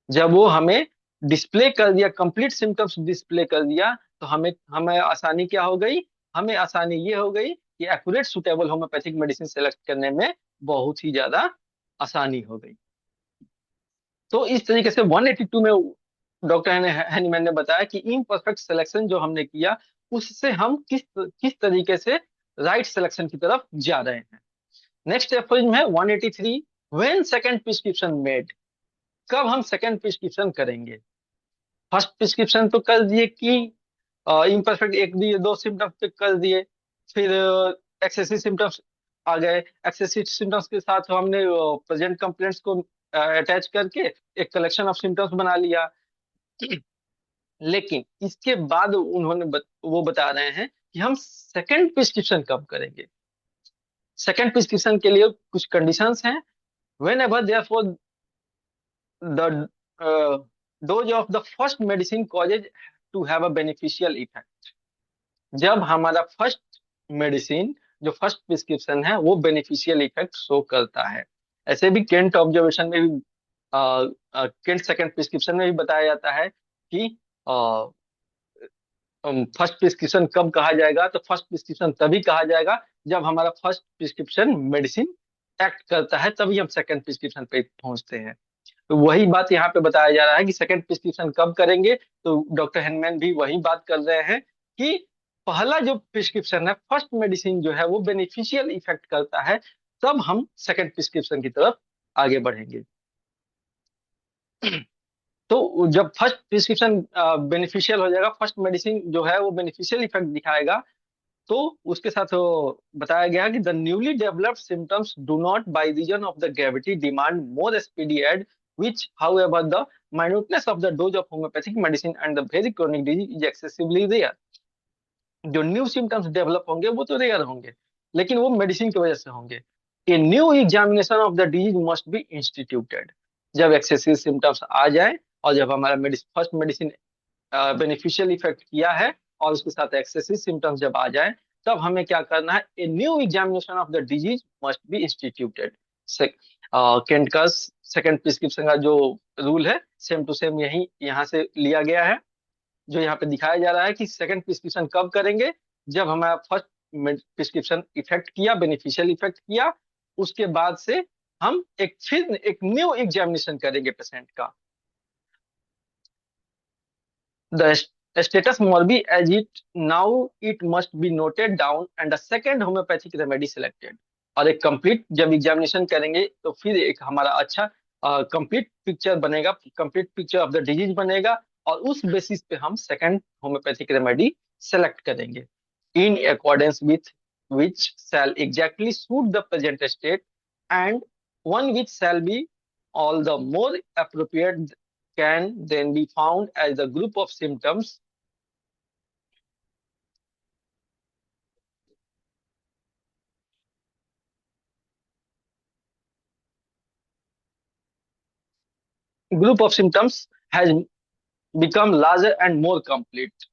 जब वो हमें डिस्प्ले कर दिया, कंप्लीट सिम्टम्स डिस्प्ले कर दिया, तो हमें हमें आसानी क्या हो गई, हमें आसानी ये हो गई कि accurate suitable homeopathic medicine select करने में बहुत ही ज्यादा आसानी हो गई। तो इस तरीके से 182 में डॉक्टर हैनीमैन ने बताया कि इम्परफेक्ट सिलेक्शन जो हमने किया, उससे हम किस किस तरीके से राइट सिलेक्शन की तरफ जा रहे हैं। नेक्स्ट एफर्ज है 183, व्हेन सेकंड प्रिस्क्रिप्शन मेड, कब हम सेकंड प्रिस्क्रिप्शन करेंगे। फर्स्ट प्रिस्क्रिप्शन तो कर दिए कि इम्परफेक्ट एक दिए, दो सिम्टम्स पे कर दिए, फिर एक्सेसिव सिम्टम्स आ गए, एक्सेसिव सिम्टम्स के साथ हमने प्रेजेंट कंप्लेंट्स को अटैच करके एक कलेक्शन ऑफ सिम्टम्स बना लिया। लेकिन इसके बाद वो बता रहे हैं कि हम सेकंड प्रिस्क्रिप्शन कब करेंगे। सेकंड प्रिस्क्रिप्शन के लिए कुछ कंडीशंस हैं। whenever therefore the dose of the first medicine causes to have a beneficial effect, जब हमारा फर्स्ट मेडिसिन जो फर्स्ट प्रिस्क्रिप्शन है वो बेनिफिशियल इफेक्ट शो करता है। ऐसे भी केंट ऑब्जर्वेशन में भी, केंट सेकंड प्रिस्क्रिप्शन में भी बताया जाता है कि फर्स्ट प्रिस्क्रिप्शन कब कहा जाएगा, तो फर्स्ट प्रिस्क्रिप्शन तभी कहा जाएगा जब हमारा फर्स्ट प्रिस्क्रिप्शन मेडिसिन एक्ट करता है, तभी हम सेकंड प्रिस्क्रिप्शन पे पहुंचते हैं। तो वही बात यहाँ पे बताया जा रहा है कि सेकंड प्रिस्क्रिप्शन कब करेंगे। तो डॉक्टर हेनमैन भी वही बात कर रहे हैं कि पहला जो प्रिस्क्रिप्शन है, फर्स्ट मेडिसिन जो है वो बेनिफिशियल इफेक्ट करता है, तब हम सेकंड प्रिस्क्रिप्शन की तरफ आगे बढ़ेंगे। तो जब फर्स्ट प्रिस्क्रिप्शन बेनिफिशियल हो जाएगा, फर्स्ट मेडिसिन जो है वो बेनिफिशियल इफेक्ट दिखाएगा, तो उसके साथ बताया गया कि the newly developed symptoms do not by reason of the gravity demand more speedy aid, which however the minuteness of the dose of homeopathic medicine and the very chronic disease is excessively rare। जो new symptoms develop होंगे वो तो rare होंगे, लेकिन वो medicine की वजह से होंगे। A new examination of the disease must be instituted, जब एक्सेसिव सिम्टम्स आ जाए और जब हमारा फर्स्ट मेडिसिन बेनिफिशियल इफेक्ट किया है और उसके साथ एक्सेसिव सिम्टम्स जब आ जाए, तब हमें क्या करना है, a new examination of the disease must be instituted. Kent का सेकंड प्रिस्क्रिप्शन का जो रूल है, सेम टू सेम यही यहाँ से लिया गया है। जो यहाँ पे दिखाया जा रहा है कि सेकंड प्रिस्क्रिप्शन कब करेंगे, जब हमारा फर्स्ट प्रिस्क्रिप्शन इफेक्ट किया, बेनिफिशियल इफेक्ट किया, उसके बाद से हम फिर एक न्यू एग्जामिनेशन करेंगे पेशेंट का। The status must be as it now, it must be noted down and a second homeopathic remedy selected। और एक कंप्लीट जब एग्जामिनेशन करेंगे तो फिर एक हमारा अच्छा कंप्लीट पिक्चर बनेगा, complete picture of the disease बनेगा, और उस बेसिस पे हम सेकंड होम्योपैथिक रेमेडी सेलेक्ट करेंगे in accordance with which shall exactly suit the present state, and one which shall be all the more appropriate can then be found as the group of symptoms has become larger and more complete।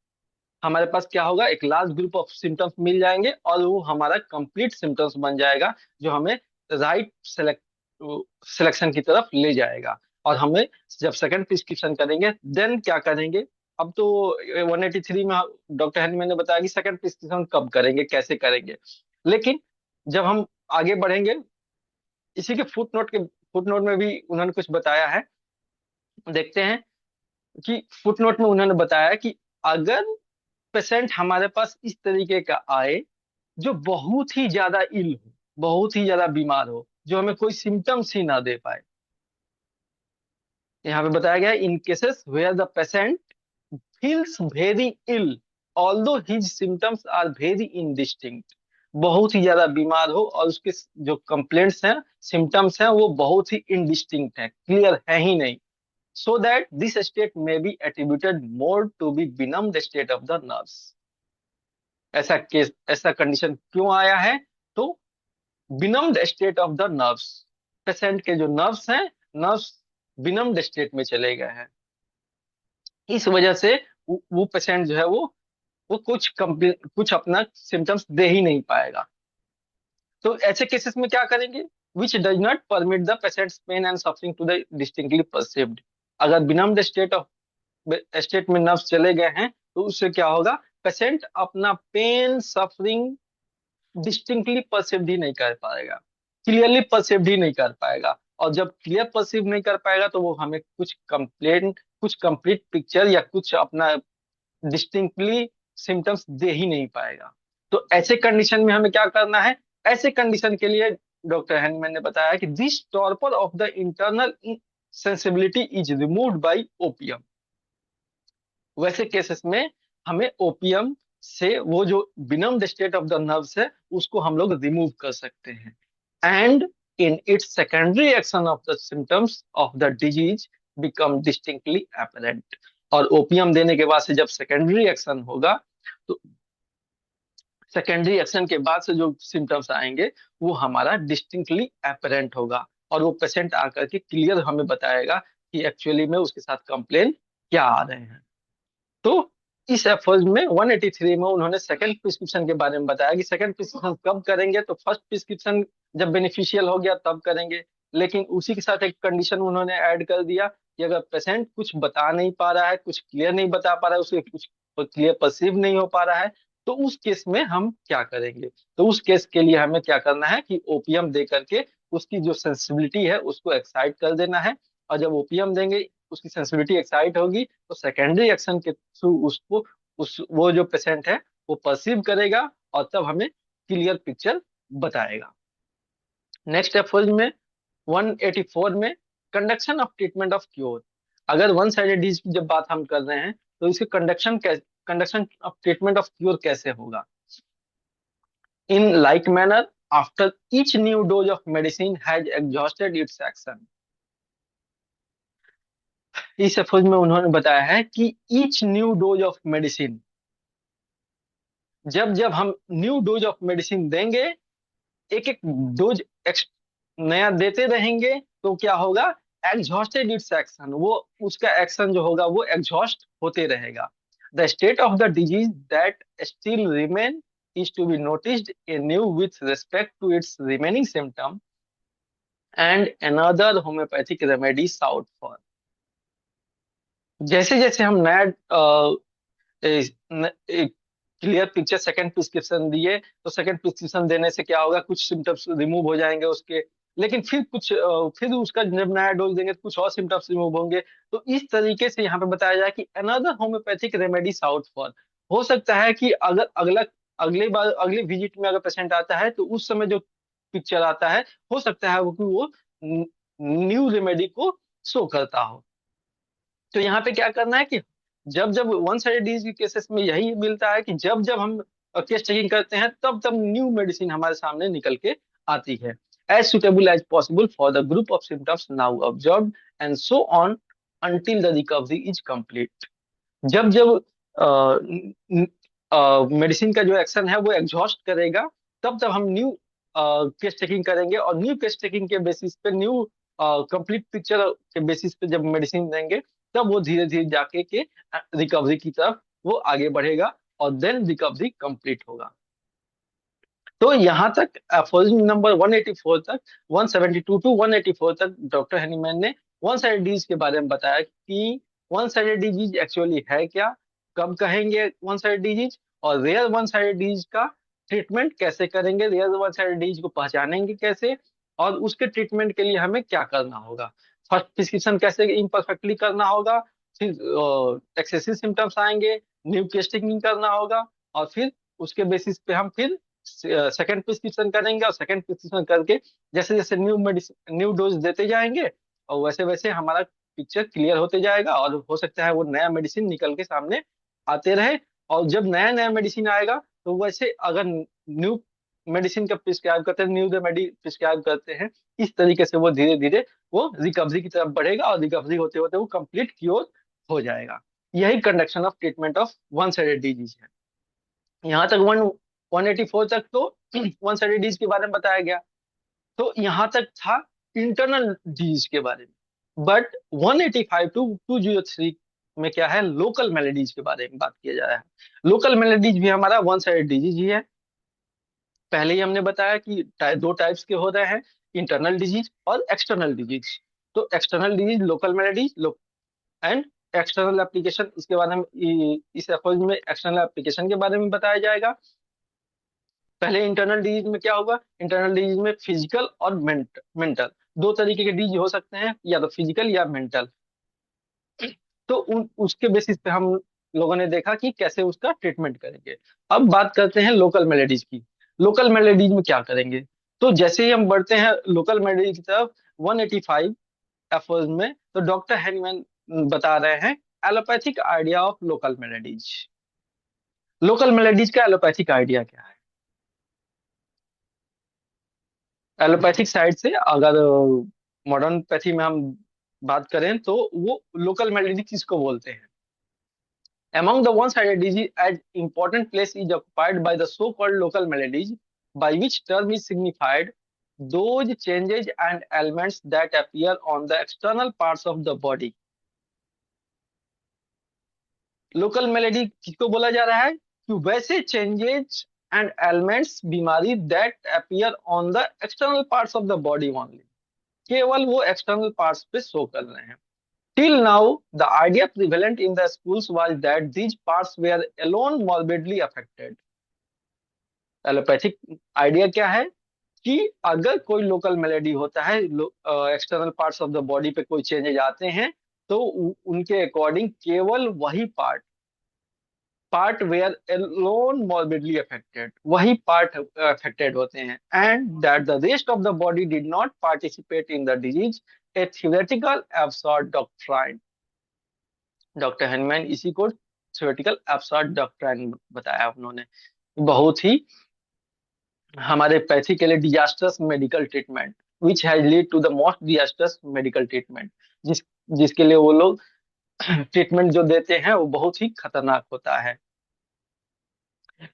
हमारे पास क्या होगा, एक large group of symptoms मिल जाएंगे और वो हमारा कंप्लीट सिम्टम्स बन जाएगा, जो हमें राइट सिलेक्शन की तरफ ले जाएगा। और हमें जब सेकंड प्रिस्क्रिप्शन करेंगे देन क्या करेंगे। अब तो 183 में डॉक्टर हैनीमैन ने बताया कि सेकंड प्रिस्क्रिप्शन कब करेंगे, कैसे करेंगे। लेकिन जब हम आगे बढ़ेंगे, इसी के फुटनोट में भी उन्होंने कुछ बताया है। देखते हैं कि फुटनोट में उन्होंने बताया कि अगर पेशेंट हमारे पास इस तरीके का आए जो बहुत ही ज्यादा इल हो, बहुत ही ज्यादा बीमार हो, जो हमें कोई सिम्टम्स ही ना दे पाए। यहाँ पे बताया गया in cases where the patient feels very ill although his symptoms are very indistinct. बहुत ही ज्यादा बीमार हो और उसके जो कंप्लेंट्स हैं, सिम्टम्स हैं, वो बहुत ही इनडिस्टिंक्ट है, क्लियर है ही नहीं। so that this state may be attributed more to be benumbed state of the nerves। ऐसा कंडीशन क्यों आया है, तो benumbed state of the nerves, patient के जो नर्व्स हैं, नर्व्स benumbed स्टेट में चले गए हैं। इस वजह से वो पेशेंट जो है वो कुछ अपना सिम्टम्स दे ही नहीं पाएगा। तो ऐसे केसेस में क्या करेंगे, which does not permit the patient's pain and suffering to the distinctly perceived। अगर benumbed state of स्टेट में नर्व्स चले गए हैं, तो उससे क्या होगा, पेशेंट अपना पेन सफरिंग डिस्टिंक्टली परसीव ही नहीं कर पाएगा, क्लियरली परसीव ही नहीं कर पाएगा। और जब क्लियर परसीव नहीं कर पाएगा तो वो हमें कुछ कंप्लीट पिक्चर या कुछ अपना डिस्टिंक्टली सिम्टम्स दे ही नहीं पाएगा। तो ऐसे कंडीशन में हमें क्या करना है, ऐसे कंडीशन के लिए डॉक्टर हैनमैन ने बताया कि this torpor of the internal sensibility is removed by opium. वैसे केसेस में हमें ओपियम से वो जो बिनम स्टेट ऑफ द नर्व्स है उसको हम लोग रिमूव कर सकते हैं। And in its secondary action of the symptoms of the disease become distinctly apparent. और ओपियम देने के बाद से जब सेकेंडरी एक्शन होगा, तो सेकेंडरी एक्शन के बाद से जो सिम्टम्स आएंगे वो हमारा डिस्टिंक्टली अपरेंट होगा, और वो पेशेंट आकर के क्लियर हमें बताएगा कि एक्चुअली में उसके साथ कंप्लेन क्या आ रहे हैं। तो इस एफर्ट में 183 में उन्होंने सेकंड प्रिस्क्रिप्शन के बारे में बताया कि सेकंड प्रिस्क्रिप्शन कब करेंगे, तो फर्स्ट प्रिस्क्रिप्शन जब बेनिफिशियल हो गया तब करेंगे। लेकिन उसी के साथ एक कंडीशन उन्होंने ऐड कर दिया कि अगर पेशेंट कुछ बता नहीं पा रहा है, कुछ क्लियर नहीं बता पा रहा है, उसे कुछ क्लियर परसीव नहीं हो पा रहा है, तो उस केस में हम क्या करेंगे। तो उस केस के लिए हमें क्या करना है कि ओपीएम दे करके उसकी जो सेंसिबिलिटी है उसको एक्साइट कर देना है। और जब ओपीएम देंगे, उसकी सेंसिबिलिटी एक्साइट होगी, तो सेकेंडरी एक्शन के थ्रू उसको उस वो जो पेशेंट है वो परसीव करेगा और तब हमें क्लियर पिक्चर बताएगा। नेक्स्ट एफर्ज में 184 में conduction of treatment of cure. अगर वन साइडेड डिजीज की जब बात हम कर रहे हैं तो इसके conduction of treatment of cure कैसे होगा। In like manner, after each new dose of medicine has exhausted it's action. इस एफर्ज में उन्होंने बताया है कि each new dose of medicine, जब जब हम न्यू डोज ऑफ मेडिसिन देंगे, एक एक डोज नया देते रहेंगे, तो क्या होगा, एग्जॉस्टेड इट्स एक्शन, वो उसका एक्शन जो होगा वो एग्जॉस्ट होते रहेगा। The state of the disease that still remain is to be noticed anew with respect to its remaining symptom and another homeopathic remedy sought for। जैसे जैसे हम नया क्लियर पिक्चर सेकंड प्रिस्क्रिप्शन दिए, तो सेकंड प्रिस्क्रिप्शन देने से क्या होगा, कुछ सिम्टम्स रिमूव हो जाएंगे उसके, लेकिन फिर फिर उसका जब नया डोज देंगे तो कुछ और सिम्टम्स रिमूव होंगे। तो इस तरीके से यहाँ पे बताया जाए कि another homeopathic remedy south for. हो सकता है कि अगर अगले बार अगले विजिट में अगर पेशेंट आता है तो उस समय जो पिक्चर आता है, हो सकता है वो न्यू रेमेडी को शो करता हो। तो यहाँ पे क्या करना है कि जब जब वन साइडेड डिजीज के केसेस में यही मिलता है कि जब जब हम केस चेकिंग करते हैं तब तब न्यू मेडिसिन हमारे सामने निकल के आती है, as suitable as possible for the group of symptoms now observed and so on until the recovery is complete. जब जब मेडिसिन का जो एक्शन है वो एग्जॉस्ट करेगा, तब तब हम न्यू केस टेकिंग करेंगे, और न्यू केस टेकिंग के बेसिस पे न्यू कंप्लीट पिक्चर के बेसिस पे जब मेडिसिन देंगे, तब वो धीरे धीरे जाके के रिकवरी की तरफ वो आगे बढ़ेगा और देन रिकवरी कंप्लीट होगा। तो यहाँ तक एफोरिज्म नंबर 184 तक, 172 टू 184 तक डॉक्टर हेनीमैन ने वन साइडेड डिजीज के बारे में बताया कि वन साइडेड डिजीज एक्चुअली है क्या, कब कहेंगे वन साइडेड डिजीज, और रेयर वन साइडेड डिजीज का ट्रीटमेंट कैसे करेंगे, रेयर वन साइडेड डिजीज को पहचानेंगे कैसे, और उसके ट्रीटमेंट के लिए हमें क्या करना होगा। फर्स्ट प्रिस्क्रिप्शन कैसे इम्परफेक्टली करना होगा, फिर एक्सेसिव सिम्टम्स आएंगे, न्यू टेस्टिंग करना होगा, और फिर उसके बेसिस पे हम फिर सेकंड प्रिस्क्रिप्शन करेंगे, और सेकंड प्रिस्क्रिप्शन करके जैसे जैसे न्यू डोज देते जाएंगे और वैसे वैसे हमारा पिक्चर क्लियर होते जाएगा, और हो सकता है वो नया मेडिसिन निकल के सामने आते रहे। और जब नया नया मेडिसिन आएगा तो वैसे अगर न्यू मेडिसिन का प्रिस्क्राइब करते हैं, न्यू रेमेडी प्रिस्क्राइब करते हैं, इस तरीके से वो धीरे धीरे वो रिकवरी की तरफ बढ़ेगा, और रिकवरी होते होते वो कंप्लीट क्योर हो जाएगा। यही conduction of treatment of one sided disease है। यहाँ तक 184 तक तो वन साइडेड डिजीज के बारे में बताया गया। तो यहाँ तक था इंटरनल डिजीज के बारे में। बट 185 टू 203 में क्या है, लोकल मेलेडीज के बारे में बात किया जा रहा है। लोकल मेलेडीज भी हमारा वन साइडेड डिजीज ही है। पहले ही हमने बताया कि दो टाइप्स के हो रहे हैं, इंटरनल डिजीज और एक्सटर्नल डिजीज। तो external disease local melodies and external application, इसके बारे में इस एफर्ज में एक्सटर्नल एप्लीकेशन के बारे में बताया जाएगा। पहले इंटरनल डिजीज में क्या होगा, इंटरनल डिजीज में फिजिकल और मेंटल दो तरीके के डिजीज हो सकते हैं, या तो फिजिकल या मेंटल। तो उसके बेसिस पे हम लोगों ने देखा कि कैसे उसका ट्रीटमेंट करेंगे। अब बात करते हैं लोकल मेलेडीज की। लोकल मेलेडीज में क्या करेंगे, तो जैसे ही हम बढ़ते हैं लोकल मेलेडीज की तरफ 185 एफर्ज में, तो डॉक्टर हैनीमैन बता रहे हैं allopathic idea of local melodies. Local melodies का एलोपैथिक आइडिया क्या है? एलोपैथिक साइड से अगर मॉडर्न पैथी में हम बात करें तो वो लोकल मेलेडी किसको बोलते हैं? Among the one-sided disease, an important place is occupied by the so-called local maladies, by which term is signified those changes and ailments that appear on the external parts of the body. Local melody किसको बोला जा रहा है कि वैसे changes and elements बीमारी that appear on the external parts of the body only, केवल वो एक्सटर्नल पार्ट्स पे शो कर रहे हैं। Till now, the idea prevalent in the schools was that these parts were alone morbidly affected. Allopathic idea क्या है कि अगर कोई लोकल मेलेडी होता है, external parts of the body पे कोई चेंजेस आते हैं, तो उनके अकॉर्डिंग केवल वही part part where alone morbidly affected, वही पार्ट अफेक्टेड होते हैं, and that the rest of the body did not participate in the disease, a theoretical absurd doctrine. Doctor Hahnemann इसी को थ्योरेटिकल एब्सर्ड डॉक्ट्राइन बताया उन्होंने। बहुत ही हमारे पैथी के लिए disastrous medical treatment which has lead to the most disastrous medical treatment, जिस जिसके लिए वो लोग ट्रीटमेंट जो देते हैं वो बहुत ही खतरनाक होता है,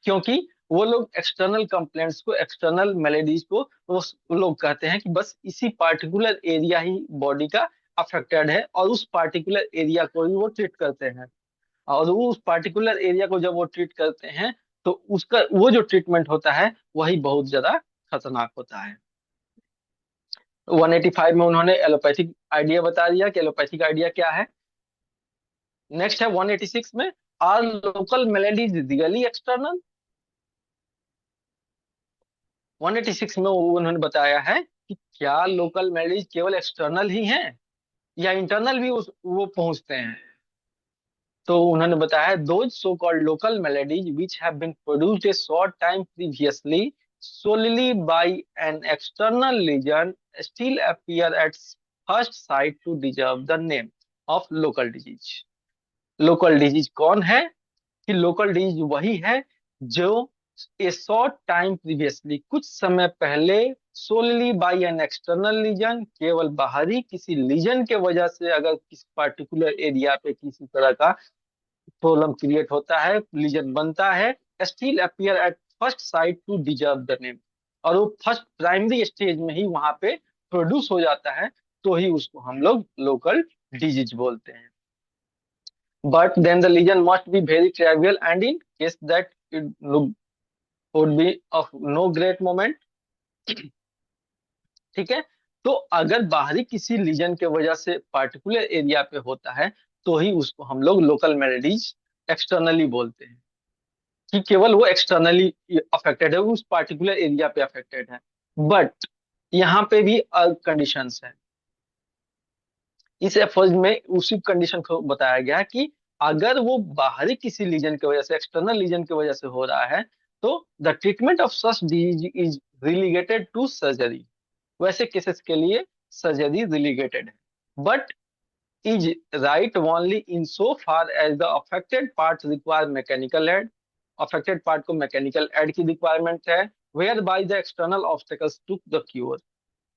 क्योंकि वो लोग एक्सटर्नल कंप्लेंट्स को, एक्सटर्नल मेलेडीज को वो लोग कहते हैं कि बस इसी पार्टिकुलर एरिया ही बॉडी का अफेक्टेड है, और उस पार्टिकुलर एरिया को ही वो ट्रीट करते हैं। और उस पार्टिकुलर एरिया को जब वो ट्रीट करते हैं, तो उसका वो जो ट्रीटमेंट होता है वही बहुत ज्यादा खतरनाक होता है। 185 में उन्होंने एलोपैथिक आइडिया बता दिया कि एलोपैथिक आइडिया क्या है। नेक्स्ट है 186 में, are local maladies really external. 186 में उन्होंने बताया है कि क्या लोकल मेलेडीज केवल एक्सटर्नल ही हैं या इंटरनल भी वो पहुंचते हैं। तो उन्होंने बताया those so called local maladies which have been produced a short time previously solely by an external lesion still appear at first sight to deserve the name of local disease। Local disease कौन है? कि local disease वही है जो ए short time previously, कुछ समय पहले, solely by an external lesion, केवल बाहरी किसी लीजन के वजह से अगर किसी पार्टिकुलर एरिया पे किसी तरह का प्रॉब्लम क्रिएट होता है, लीजन बनता है, still appear at first sight to deserve the name, और वो फर्स्ट प्राइमरी स्टेज में ही वहां पे प्रोड्यूस हो जाता है, तो ही उसको हम लोग लोकल डिजीज बोलते हैं। But then the lesion must be very trivial and in case that it would be of no great moment. ठीक है, तो अगर बाहरी किसी लीजन के वजह से पार्टिकुलर एरिया पे होता है, तो ही उसको हम लोग लोकल मेलेडीज एक्सटर्नली बोलते हैं, कि केवल वो एक्सटर्नली अफेक्टेड है, उस पार्टिकुलर एरिया पे अफेक्टेड है। बट यहाँ पे भी कंडीशंस है। इस एफर्ज में उसी कंडीशन को बताया गया है कि अगर वो बाहरी किसी लीजन की वजह से, एक्सटर्नल लीजन की वजह से हो रहा है, तो the treatment of such disease is relegated to surgery. वैसे केसेस के लिए सर्जरी रिलीगेटेड है, but is right only in so far as the affected part require mechanical aid. Affected part को मैकेनिकल एड की रिक्वायरमेंट है, whereby the external obstacles to the cure.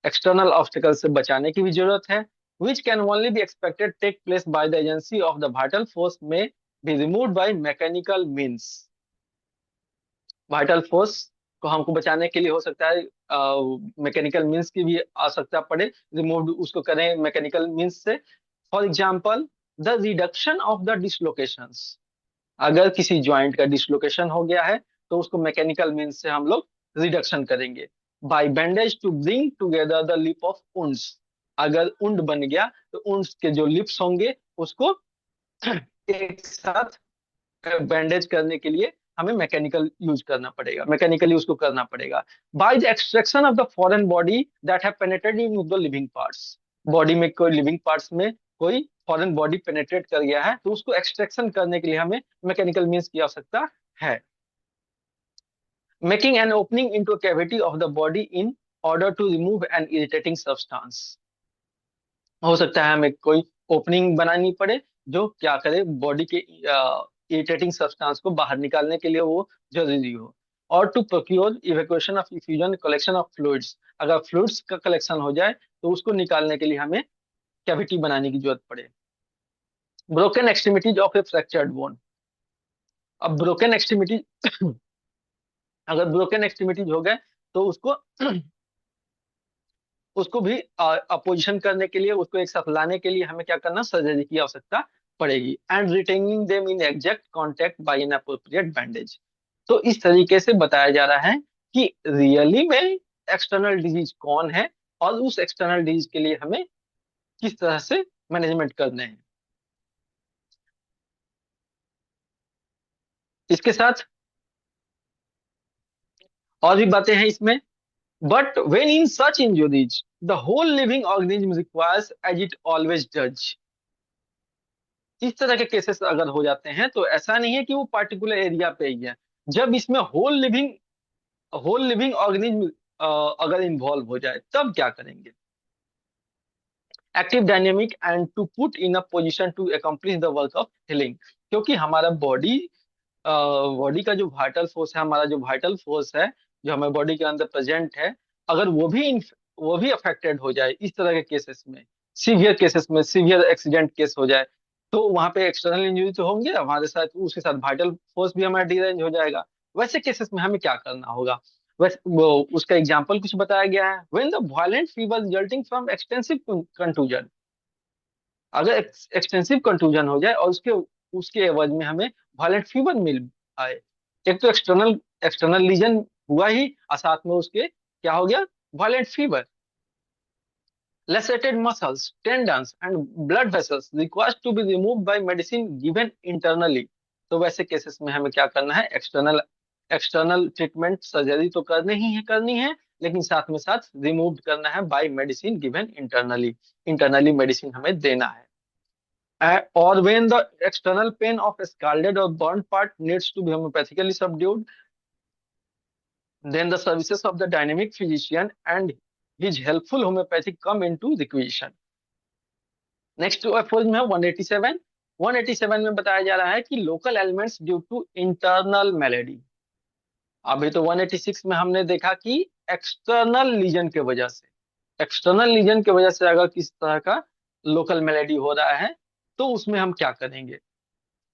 External obstacle से बचाने की भी जरूरत है, which can only be expected take place by the agency of the vital force may be removed by mechanical means। Vital force को हमको बचाने के लिए हो सकता है मैकेनिकल मीन्स की भी आवश्यकता पड़े, रिमूव उसको करें मैकेनिकल मीन्स से। For example the reduction of the dislocations, अगर किसी ज्वाइंट का डिसलोकेशन हो गया है, तो उसको मैकेनिकल मीन्स से हम लोग रिडक्शन करेंगे। By bandage to bring together the lip of wounds, अगर उंड बन गया तो उंड के जो लिप्स होंगे उसको एक साथ बैंडेज करने के लिए हमें मैकेनिकल यूज करना पड़ेगा, मैकेनिकली उसको करना पड़ेगा। By the extraction of the foreign body that have penetrated in the living parts, body में कोई लिविंग पार्ट्स में कोई फॉरेन बॉडी पेनेट्रेट कर गया है तो उसको एक्सट्रैक्शन करने के लिए हमें मैकेनिकल मींस की आवश्यकता है। Making an opening into cavity of the body in order to remove an irritating substance, हो सकता है हमें कोई ओपनिंग बनानी पड़े जो क्या करे, बॉडी के इरिटेटिंग सब्सटेंस को बाहर निकालने के लिए वो जरूरी हो। और to procure evacuation of effusion collection of fluids, अगर फ्लूइड्स का कलेक्शन हो जाए तो उसको निकालने के लिए हमें कैविटी बनाने की जरूरत पड़े। Broken extremities of A fractured bone, अब ब्रोकन एक्सट्रीमिटीज अगर ब्रोकन एक्सट्रीमिटीज हो गए तो उसको उसको भी अपोजिशन करने के लिए, उसको एक साथ लाने के लिए हमें क्या करना, सर्जरी की आवश्यकता पड़ेगी। And retaining them in exact contact by an appropriate bandage. तो इस तरीके से बताया जा रहा है कि रियली में एक्सटर्नल डिजीज कौन है और उस एक्सटर्नल डिजीज के लिए हमें किस तरह से मैनेजमेंट करने हैं। इसके साथ और भी बातें हैं इसमें। But when in such injuries the whole living organism requires as it always does, इस तरह के केसेस अगर हो जाते हैं तो ऐसा नहीं है कि वो पार्टिकुलर एरिया पे ही है। जब इसमें होल लिविंग ऑर्गेनिज्म अगर इन्वॉल्व हो जाए तब क्या करेंगे। Active dynamic and to put in a position to accomplish the work of healing, क्योंकि हमारा बॉडी का जो वाइटल फोर्स है, हमारा जो वाइटल फोर्स है जो हमारे बॉडी के अंदर प्रेजेंट है, अगर वो भी अफेक्टेड हो जाए इस तरह के केसेस में, सीवियर केसेस में, सीवियर एक्सीडेंट केस हो जाए, तो वहां पे एक्सटर्नल इंजरी तो होंगे हमारे साथ, उसके साथ वाइटल फोर्स भी हमारा डिरेंज हो जाएगा। वैसे केसेस में हमें क्या करना होगा, वैसे वो उसका एग्जाम्पल कुछ बताया गया है। When the violent fever resulting from extensive contusion, अगर एक्सटेंसिव कंटूजन हो जाए और उसके उसके एवज में हमें वायलेंट फीवर मिल आए, एक तो एक्सटर्नल लीजन हुआ ही और साथ में उसके क्या हो गया, violent fever. Lacerated muscles, tendons, and blood vessels requires to be removed by medicine given internally. तो वैसे केसेस में हमें क्या करना है, एक्सटर्नल ट्रीटमेंट सर्जरी तो करनी है, लेकिन साथ में साथ रिमूव करना है by medicine given internally, internally medicine हमें देना है। और when the external pain of a scalded or burnt part needs to be homeopathically subdued, then the services of the dynamic physician and his helpful homeopathic come into requisition. Next Afroz में है 187। 187 में बताया जा रहा है कि local ailments due to internal malady. अभी तो 186 में हमने देखा कि एक्सटर्नल लीजन के वजह से अगर किस तरह का लोकल मेलेडी हो रहा है तो उसमें हम क्या करेंगे।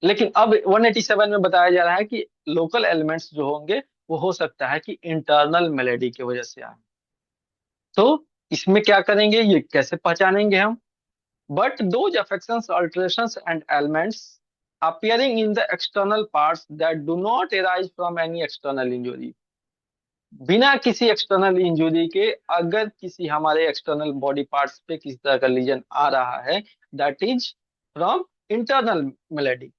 लेकिन अब 187 में बताया जा रहा है कि लोकल एलिमेंट्स जो होंगे वो हो सकता है कि इंटरनल मेलेडी की वजह से आए। तो इसमें क्या करेंगे, ये कैसे पहचानेंगे हम। But those affections, alterations, and ailments appearing in the external parts that do not arise from any external injury, बिना किसी एक्सटर्नल इंजुरी के अगर किसी हमारे एक्सटर्नल बॉडी पार्ट्स पे किसी तरह का लीजन आ रहा है, that is from internal melody,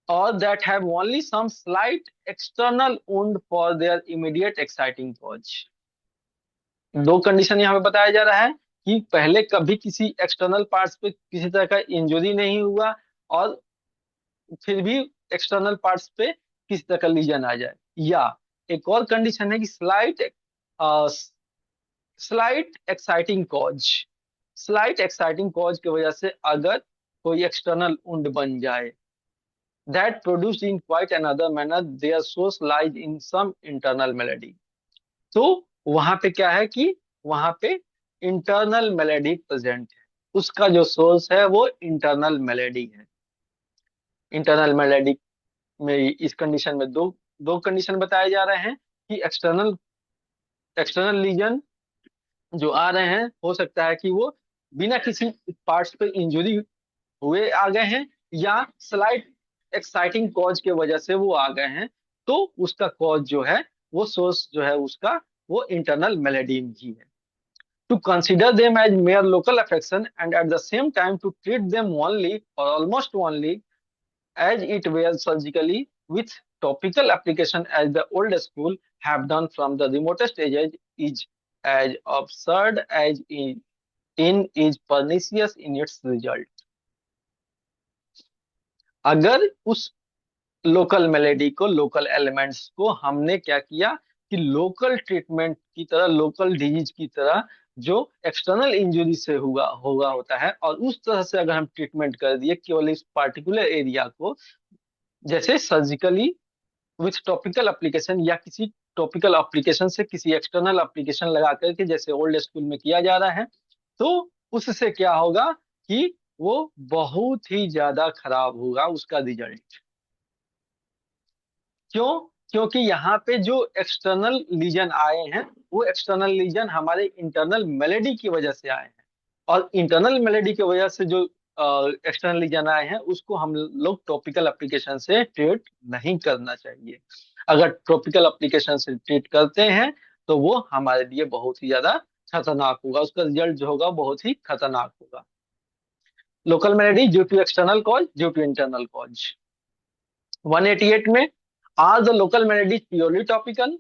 or that have only some slight external wound for their immediate exciting cause। दो कंडीशन यहाँ पे बताया जा रहा है कि पहले कभी किसी एक्सटर्नल पार्ट्स पे किसी तरह का इंजरी नहीं हुआ और फिर भी एक्सटर्नल पार्ट्स पे किसी तरह का लीजन आ जाए, या एक और कंडीशन है कि स्लाइट एक्साइटिंग कॉज की वजह से अगर कोई एक्सटर्नल वुंड बन जाए, that produced in quite another manner their source lies in some internal malady. तो वहां पे क्या है कि वहां पे इंटरनल मेलेडी प्रेजेंट है, उसका जो सोर्स है वो इंटरनल मेलेडी है। इंटरनल मेलेडी में इस कंडीशन में दो दो कंडीशन बताए जा रहे हैं कि एक्सटर्नल लीजन जो आ रहे हैं हो सकता है कि वो बिना किसी पार्ट्स पे इंजुरी हुए आ गए हैं या स्लाइट एक्साइटिंग कॉज के वजह से वो आ गए हैं। तो उसका कॉज जो है, वो सोर्स जो है उसका वो इंटरनल मेलेडी ही है। to consider them as mere local affection and at the same time to treat them only or almost only as it were surgically with topical application as the old school have done from the remotest ages is as absurd as in is pernicious in its result. अगर उस local melody को, local elements को हमने क्या किया कि local treatment की तरह, लोकल डिजीज की तरह जो एक्सटर्नल इंजरी से हुआ होगा होता है, और उस तरह से अगर हम ट्रीटमेंट कर दिए केवल इस पार्टिकुलर एरिया को, जैसे सर्जिकली विथ टॉपिकल एप्लीकेशन या किसी टॉपिकल एप्लीकेशन से किसी एक्सटर्नल एप्लीकेशन लगा करके जैसे ओल्ड स्कूल में किया जा रहा है, तो उससे क्या होगा कि वो बहुत ही ज्यादा खराब होगा उसका रिजल्ट। क्यों? क्योंकि यहाँ पे जो एक्सटर्नल लीजन आए हैं वो एक्सटर्नल लीजन हमारे इंटरनल मेलेडी की वजह से आए हैं, और इंटरनल मेलेडी की वजह से जो एक्सटर्नल लीजन आए हैं उसको हम लोग टॉपिकल एप्लीकेशन से ट्रीट नहीं करना चाहिए। अगर टॉपिकल एप्लीकेशन से ट्रीट करते हैं तो वो हमारे लिए बहुत ही ज्यादा खतरनाक होगा, उसका रिजल्ट जो होगा बहुत ही खतरनाक होगा। Local malady due to external cause, due to internal cause. 188 में are the local maladies purely topical,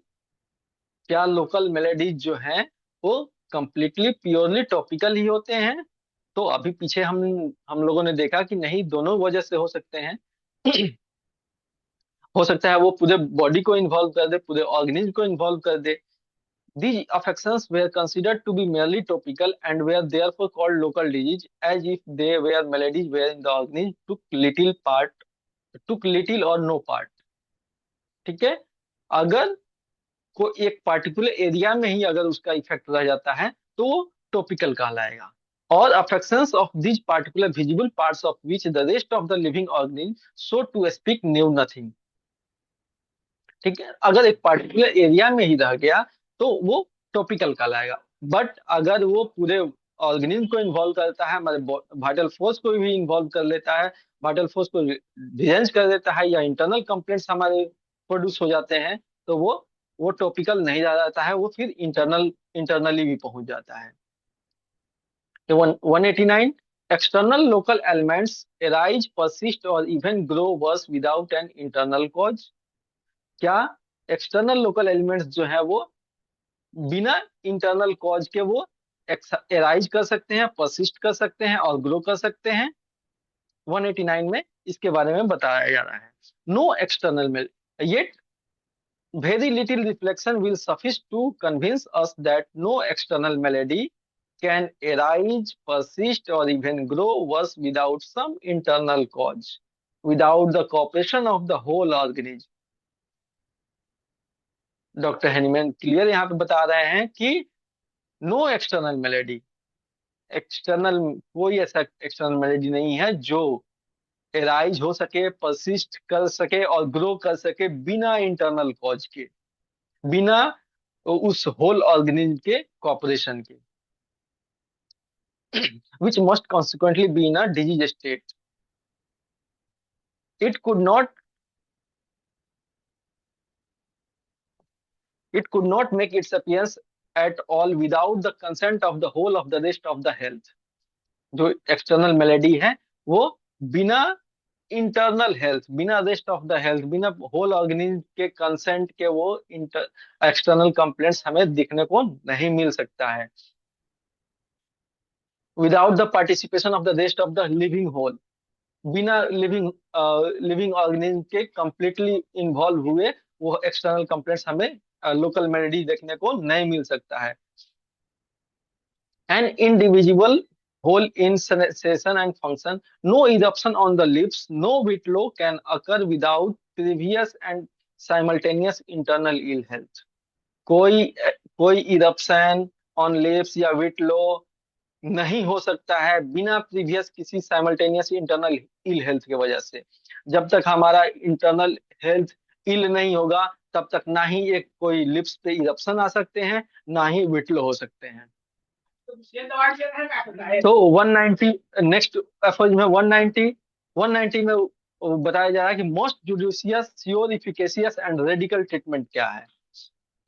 क्या लोकल मेलेडीज जो हैं वो कंप्लीटली प्योरली टॉपिकल ही होते हैं? तो अभी पीछे हम लोगों ने देखा कि नहीं, दोनों वजह से हो सकते हैं। हो सकता है वो पूरे बॉडी को इन्वॉल्व कर दे, पूरे ऑर्गेनिज्म को इन्वॉल्व कर दे। These affections were considered to be merely topical and were therefore called local disease, as if they were maladies wherein the organism took little or no part। ठीक है, अगर को एक पार्टिकुलर एरिया में ही अगर उसका इफेक्ट रह जाता है तो वो टॉपिकल कहलाएगा। और affections of this particular visible parts of which the rest of the living organism so to speak knew nothing. ठीक है, अगर एक पार्टिकुलर एरिया में ही रह गया तो वो टॉपिकल कहलाएगा, बट अगर वो पूरे ऑर्गेनिज्म को इन्वॉल्व करता है, हमारे वाइटल फोर्स को भी इन्वॉल्व कर लेता है, वाइटल फोर्स को डिरेंज कर देता है, या इंटरनल कंप्लेंट्स हमारे प्रोड्यूस हो जाते हैं, तो वो टॉपिकल नहीं रह जाता है, वो फिर इंटरनली भी पहुंच जाता है। 189 external local elements arise, persist or even grow worse without an internal cause। क्या एक्सटर्नल लोकल एलिमेंट्स जो है वो बिना इंटरनल कॉज के वो एराइज कर सकते हैं, परसिस्ट कर सकते हैं और ग्रो कर सकते हैं? 189 में इसके बारे में बताया जा रहा है। नो एक्सटर्नल में yet very little reflection will suffice to convince us that no external malady can arise, persist or even grow worse without some internal cause, without the cooperation of the whole organism। Doctor Hahnemann clear यहाँ पे बता रहे हैं कि no external melody, external कोई ऐसा external melody नहीं है जो एराइज हो सके, परसिस्ट कर सके और ग्रो कर सके बिना इंटरनल कॉज के, बिना उस होल ऑर्गेनिज्म के कॉपरेशन के, which must consequently be in a disease state। It could not make its appearance at all without the consent of the whole of the rest of the health। जो external melody है वो बिना internal health, बिना rest of the health, बिना whole organism के consent के वो external complaints हमें दिखने को नहीं मिल सकता है। Without the participation of the rest of the living whole, बिना लिविंग ऑर्गेनिज्म के कंप्लीटली इन्वॉल्व हुए वो एक्सटर्नल कंप्लेंट्स हमें लोकल मेलेडी देखने को नहीं मिल सकता है। An indivisible whole in sensation and function, no eruption on the lips, no whitlow can occur without previous and simultaneous internal ill health। कोई इरप्शन ऑन लिप्स या whitlow नहीं हो सकता है बिना प्रीवियस किसी साइमल्टेनियस इंटरनल इल हेल्थ की वजह से। जब तक हमारा इंटरनल हेल्थ इल नहीं होगा तब तक ना ही एक कोई लिप्स पे इरप्शन आ सकते हैं, ना ही whitlow हो सकते हैं। तो 190 नेक्स्ट एफर्ज में 190 में बताया जा रहा है कि most judicious, sure, efficacious and radical treatment क्या है।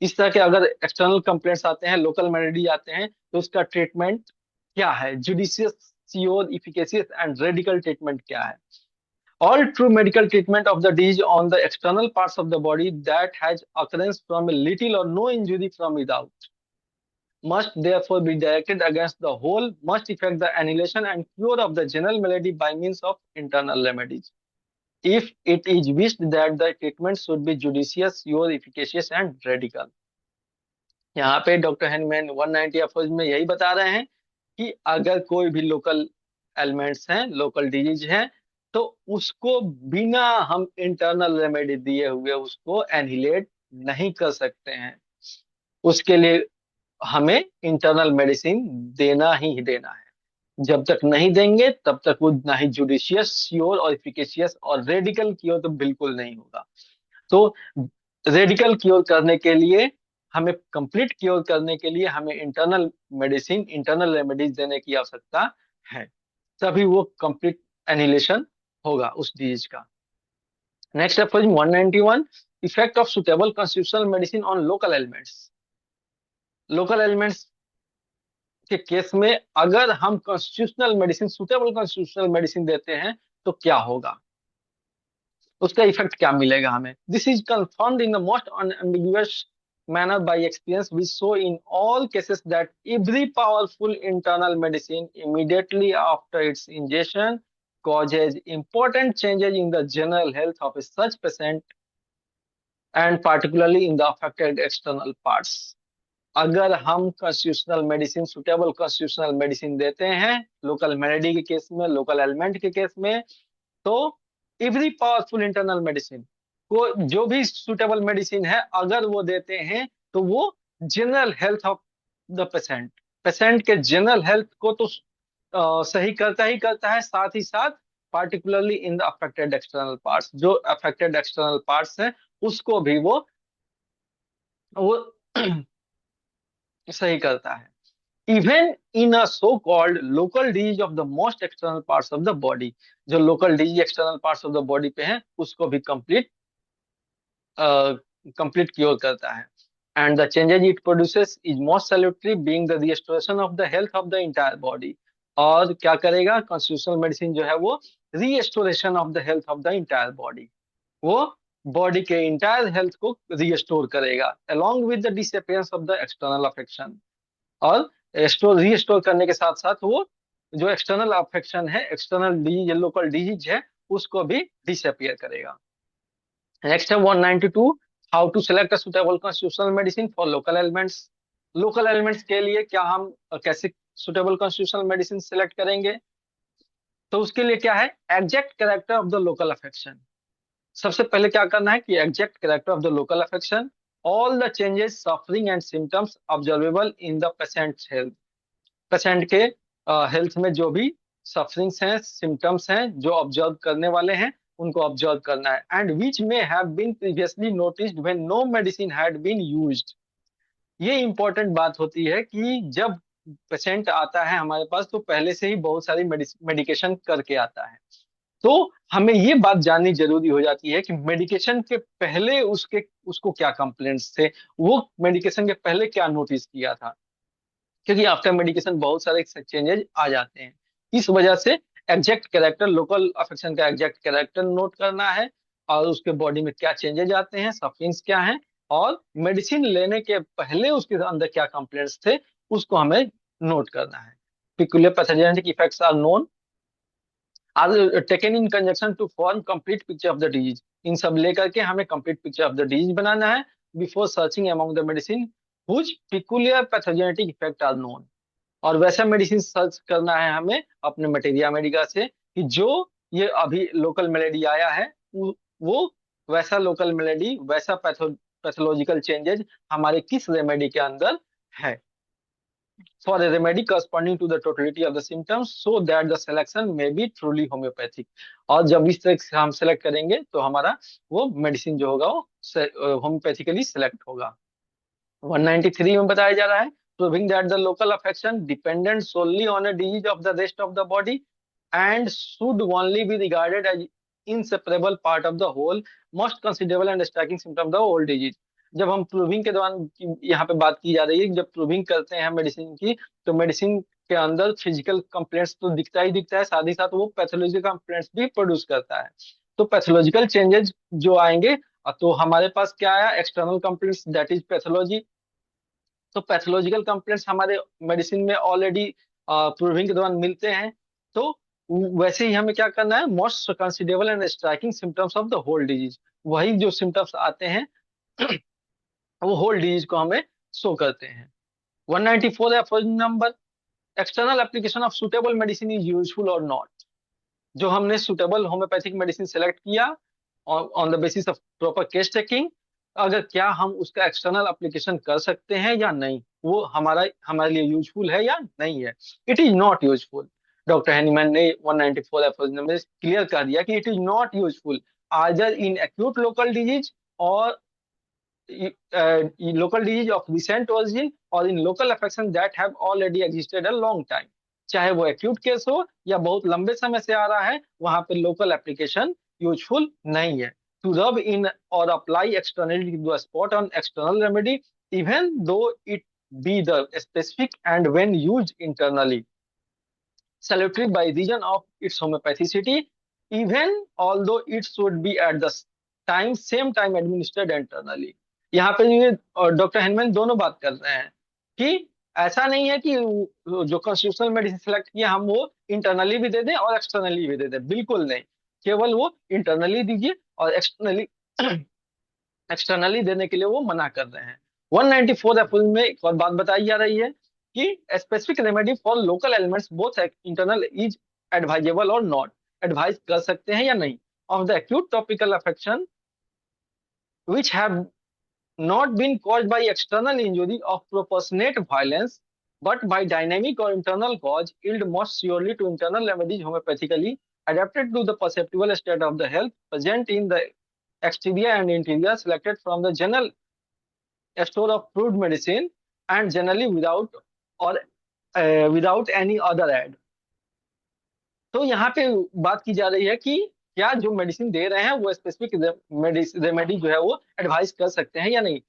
इस तरह के अगर एक्सटर्नल कंप्लेंट्स आते हैं, लोकल मेलेडी आते हैं, तो उसका ट्रीटमेंट क्या है, judicious, sure, efficacious and radical treatment क्या है। All true medical treatment of the disease on the external parts of the body that has occurrence from a little or no injury from without must therefore be directed against the whole, must effect the annihilation and cure of the general malady by means of internal remedies. If it is wished that the treatment should be judicious, sure, efficacious and radical. यहाँ पे doctor Hahnemann 190 Afroz में यही बता रहे हैं कि अगर कोई भी लोकल एलिमेंट्स हैं, लोकल डिजीज हैं, तो उसको बिना हम इंटरनल रेमेडी दिए हुए उसको एनहिलेट नहीं कर सकते हैं। उसके लिए हमें इंटरनल मेडिसिन देना ही देना है। जब तक नहीं देंगे तब तक वो ना ही जुडिशियस, श्योर और इफिकेशियस और रेडिकल क्योर तो बिल्कुल नहीं होगा। तो रेडिकल क्योर करने के लिए, हमें कंप्लीट क्योर करने के लिए हमें इंटरनल मेडिसिन, इंटरनल रेमेडीज देने की आवश्यकता है, तभी वो कंप्लीट एनिलेशन होगा उस डिजीज का। नेक्स्ट है 191, effect of suitable constitutional medicine on local ailments. Local ailments के केस में अगर हम constitutional medicine, suitable constitutional medicine देते हैं तो क्या होगा, उसका इफेक्ट क्या मिलेगा हमें। This is confirmed in the most unambiguous manner by experience. We saw in all cases that every powerful internal medicine immediately after its ingestion causes important changes in the general health of such patient and particularly in the affected external parts. अगर हम constitutional medicine, suitable constitutional medicine देते हैं local melody के case में, local element के case में, तो every powerful internal medicine को, जो भी सुटेबल मेडिसिन है अगर वो देते हैं तो वो general health of the patient, patient के जनरल हेल्थ को तो सही करता ही करता है, साथ ही साथ particularly in the affected external parts, जो अफेक्टेड एक्सटर्नल पार्ट्स हैं उसको भी वो सही करता है। Even in a so called local disease of the most external parts of the body, जो local disease external parts of the body पे हैं उसको भी कंप्लीट क्योर करता है। And the changes it produces is most salutary being the restoration of the health of the entire body. और क्या करेगा कॉन्स्टिट्यूशनल मेडिसिन जो है वो restoration of the health of the entire body, वो बॉडी के इंटायर हेल्थ को restore करेगा along with the disappearance of the external affection. और रीस्टोर करने के साथ साथ वो जो एक्सटर्नल अफेक्शन है, एक्सटर्नल डिजीज, लोकल डिजीज है, उसको भी डिसअपियर करेगा। नेक्स्ट है 192, how to select a suitable constitutional medicine for local ailments. Local ailments के लिए क्या हम कैसे सुटेबल कॉन्स्टिट्यूशनल मेडिसिन सेलेक्ट करेंगे, तो उसके लिए क्या है, exact character of the local affection. सबसे पहले क्या करना है कि exact character of the local affection, all the changes, suffering and symptoms observable in the patients health. Patient के हेल्थ में जो भी सफरिंग्स हैं, सिम्टम्स हैं जो ऑब्जर्व करने वाले हैं, उनको ऑब्जर्व करना है। And which may have been previously noticed when no medicine had been used. ये इंपॉर्टेंट बात होती है कि जब पेशेंट आता है हमारे पास तो पहले से ही बहुत सारी मेडिकेशन करके आता है, तो हमें ये बात जाननी जरूरी हो जाती है कि मेडिकेशन के पहले उसको क्या कंप्लेंट्स थे, वो मेडिकेशन के पहले क्या नोटिस किया था, क्योंकि आफ्टर मेडिकेशन बहुत सारे चेंजेस आ जाते हैं। इस वजह से एग्जैक्ट कैरेक्टर, लोकल अफेक्शन का एग्जैक्ट कैरेक्टर नोट करना है, और उसके बॉडी में क्या चेंजेस आते हैं, सफरिंग्स क्या हैं, और मेडिसिन लेने के पहले उसके अंदर क्या कंप्लेंट्स थे उसको हमें नोट करना है। Peculiar pathogenetic effects are known, are taken in conjunction to form complete picture of the disease. इन सब लेकर के हमें complete picture of the disease बनाना है before searching among the medicine which peculiar pathogenetic effect are known. और वैसा medicine search करना है हमें अपने मटेरिया मेडिका से कि जो ये अभी लोकल मेलेडी आया है वो वैसा लोकल मेलेडी, वैसा पैथोलॉजिकल चेंजेस हमारे किस रेमेडी के अंदर है, for a remedy corresponding to the totality of the symptoms so that the selection may be truly homeopathic। और जब इस तरह से हम सेलेक्ट करेंगे तो हमारा वो मेडिसिन जो होगा वो होम्योपैथिकली सेलेक्ट होगा। 193 में बताया जा रहा है, proving that the local affection dependent solely on a disease of the rest of the body and should only be regarded as inseparable part of the whole most considerable and striking symptom of the whole disease। जब हम proving के दौरान यहाँ पे बात की जा रही है, जब प्रूविंग करते हैं मेडिसिन की, तो मेडिसिन के अंदर फिजिकल कंप्लेंट्स तो दिखता ही दिखता है, साथ ही साथ वो पैथोलॉजिकल कंप्लेंट्स भी प्रोड्यूस करता है। तो पैथोलॉजिकल चेंजेस जो आएंगे, तो हमारे पास क्या आया, external complaints, that is pathology. तो पैथोलॉजिकल कंप्लेंट्स हमारे मेडिसिन में ऑलरेडी प्रूविंग के दौरान मिलते हैं। तो वैसे ही हमें क्या करना है, most considerable and striking symptoms of the whole disease, वही जो सिम्टम्स आते हैं वो होल डिजीज को हमें शो करते हैं। 194 है first number, external application of suitable medicine is useful और नॉट। जो हमने सुटेबल होम्योपैथिक मेडिसिन सेलेक्ट किया on the basis of proper case taking, अगर क्या हम उसका एक्सटर्नल एप्लीकेशन कर सकते हैं या नहीं, वो हमारे लिए यूजफुल है या नहीं है। It is not useful. Doctor Hahnemann ने 194 एफर्ज में क्लियर कर दिया कि it is not useful either in acute local disease और local disease of recent origin or in local affection that have already existed a long time। चाहे वो acute case हो या बहुत लंबे समय से आ रहा है, वहां पे लोकल एप्लीकेशन यूजफुल नहीं है। To rub in or apply externally to the spot on external remedy even though it be the specific and when used internally salutary by reason of its homeopathicity even although it should be at the same time administered internally। यहाँ पे ये doctor Henman दोनों बात कर रहे हैं कि ऐसा नहीं है कि जो कॉन्स्टिट्यूशनल मेडिसिन सेलेक्ट किया हम वो इंटरनली भी दे दें और एक्सटर्नली भी दे दें, बिल्कुल नहीं। केवल वो इंटरनली दीजिए और एक्सटर्नली एक्सटर्नली देने के लिए वो मना कर रहे हैं। 194 एप्रिल में एक और बात बताई जा रही है कि specific remedy for local elements both internal is advisable और नॉट, एडवाइज कर सकते हैं या नहीं, of the acute topical affection which have not been caused by external injury of proportionate violence but by dynamic or internal cause yield most surely to internal remedies homeopathically adapted to the perceptible state of the health present in the exterior and interior selected from the general store of proved medicine and generally without any other aid। तो यहाँ पे बात की जा रही है कि क्या जो मेडिसिन दे रहे हैं वो स्पेसिफिक रेमेडी जो है वो एडवाइस कर सकते हैं या नहीं।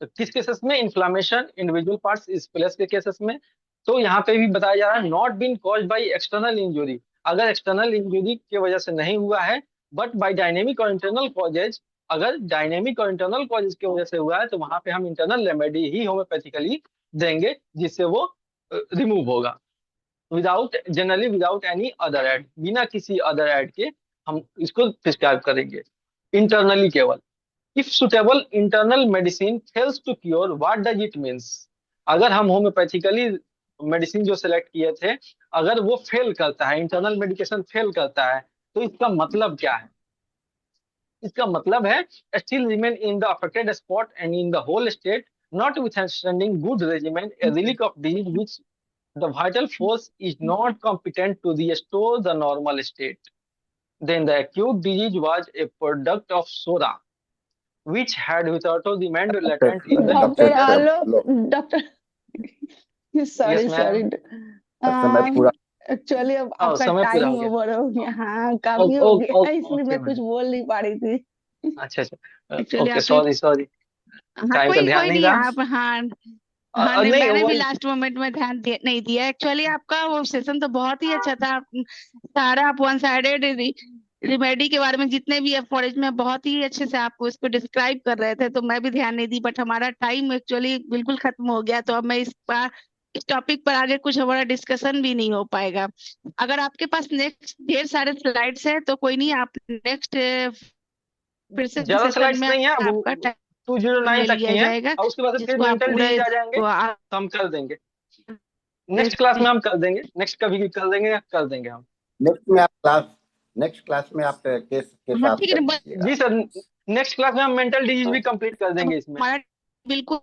तो किस केसेस में, इन्फ्लामेशन इंडिविजुअल पार्ट्स स्प्लेस के केसेस में। तो यहाँ पे भी बताया जा रहा है not been caused by external injury, अगर एक्सटर्नल इंजुरी की वजह से नहीं हुआ है, बट बाय डायनेमिक और इंटरनल कॉजेज, अगर डायनेमिक और इंटरनल कॉजेज की वजह से हुआ है तो वहां पे हम इंटरनल रेमेडी ही होम्योपैथिकली देंगे जिससे वो रिमूव होगा। Generally without any other aid, बिना किसी अदर एड के हम इसको प्रिस्क्राइब करेंगे इंटरनली केवल। If suitable internal medicine fails to cure what does it means, अगर हम होम्योपैथिकली मेडिसिन जो सेलेक्ट किए थे अगर वो फेल करता है, इंटरनल मेडिकेशन फेल करता है, तो इसका मतलब क्या है। इसका मतलब है still remain in the affected spot and in the whole state notwithstanding good regimen, a relic of disease which the vital force is not competent to restore the normal state, then the acute disease was a product of sora which had hitherto remained latent in the doctor uterus। Alok, doctor sorry Yes, sorry, ma'am। समय पूरा। Actually अब Oh, आपका समय पूरा time हो गया। Over हो गया, हाँ काफी हो गया, इसलिए ओके मैं कुछ मैम। बोल नहीं पा रही थी। अच्छा अच्छा, एक्चुअली ओके, आपकी, सॉरी हाँ टाइम का ध्यान कोई नहीं नहीं, रहा। आप हाँ हाँ नहीं, नहीं मैंने वो भी लास्ट मोमेंट में ध्यान नहीं दिया। एक्चुअली आपका वो सेशन तो बहुत ही अच्छा था। सारा आप वन साइडेड रिमेडी के बारे में जितने भी एफोर्ड में बहुत ही अच्छे से आपको इसको डिस्क्राइब कर रहे थे, तो मैं भी ध्यान नहीं दी, बट हमारा टाइम एक्चुअली बिल्कुल खत्म हो गया। तो अब मैं इस टॉपिक पर आगे कुछ हमारा डिस्कशन भी नहीं हो पाएगा। अगर आपके पास नेक्स्ट ढेर सारे स्लाइड्स हैं तो कोई नहीं, आप नेक्स्ट फिर से ज्यादा सेशन स्लाइड्स में नहीं है, वो आपका टाइम 209 ले तक लिया की हैं जाएगा, और उसके बाद फिर जिसको आप मेंटल पूरा डिजीज आ जाएंगे तो हम कर देंगे। नेक्स्ट क्लास में हम कर देंगे, नेक्स्ट कभी कर देंगे या कर देंगे हम। नेक्स्ट क्लास में आप केस के हाँ साथ ठीक है, कर दीजिएगा। जी सर, नेक्स्ट क्लास में हम मेंटल डिजीज भी कंप्लीट कर देंगे इसमें। हमारा बिल्कुल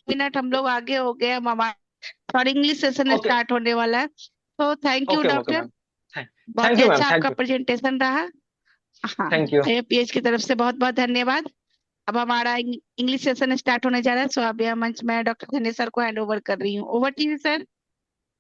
मिनट हम लोग आगे हो गए। हम हमारा और इंग्लिश सेशन ओके स्टार्ट होने वाला है। तो thank you okay doctor, ma'am, बहुत थैंक ही यू मैम, अच्छा थैंक आपका यू, प्रेजेंटेशन रहा। हाँ, थैंक यू। एपीएच की तरफ से बहुत बहुत धन्यवाद। अब हमारा इंग्लिश सेशन स्टार्ट होने जा रहा है, सो अभी मंच में डॉक्टर धनेश सर को हैंड ओवर कर रही हूँ। Over to you sir.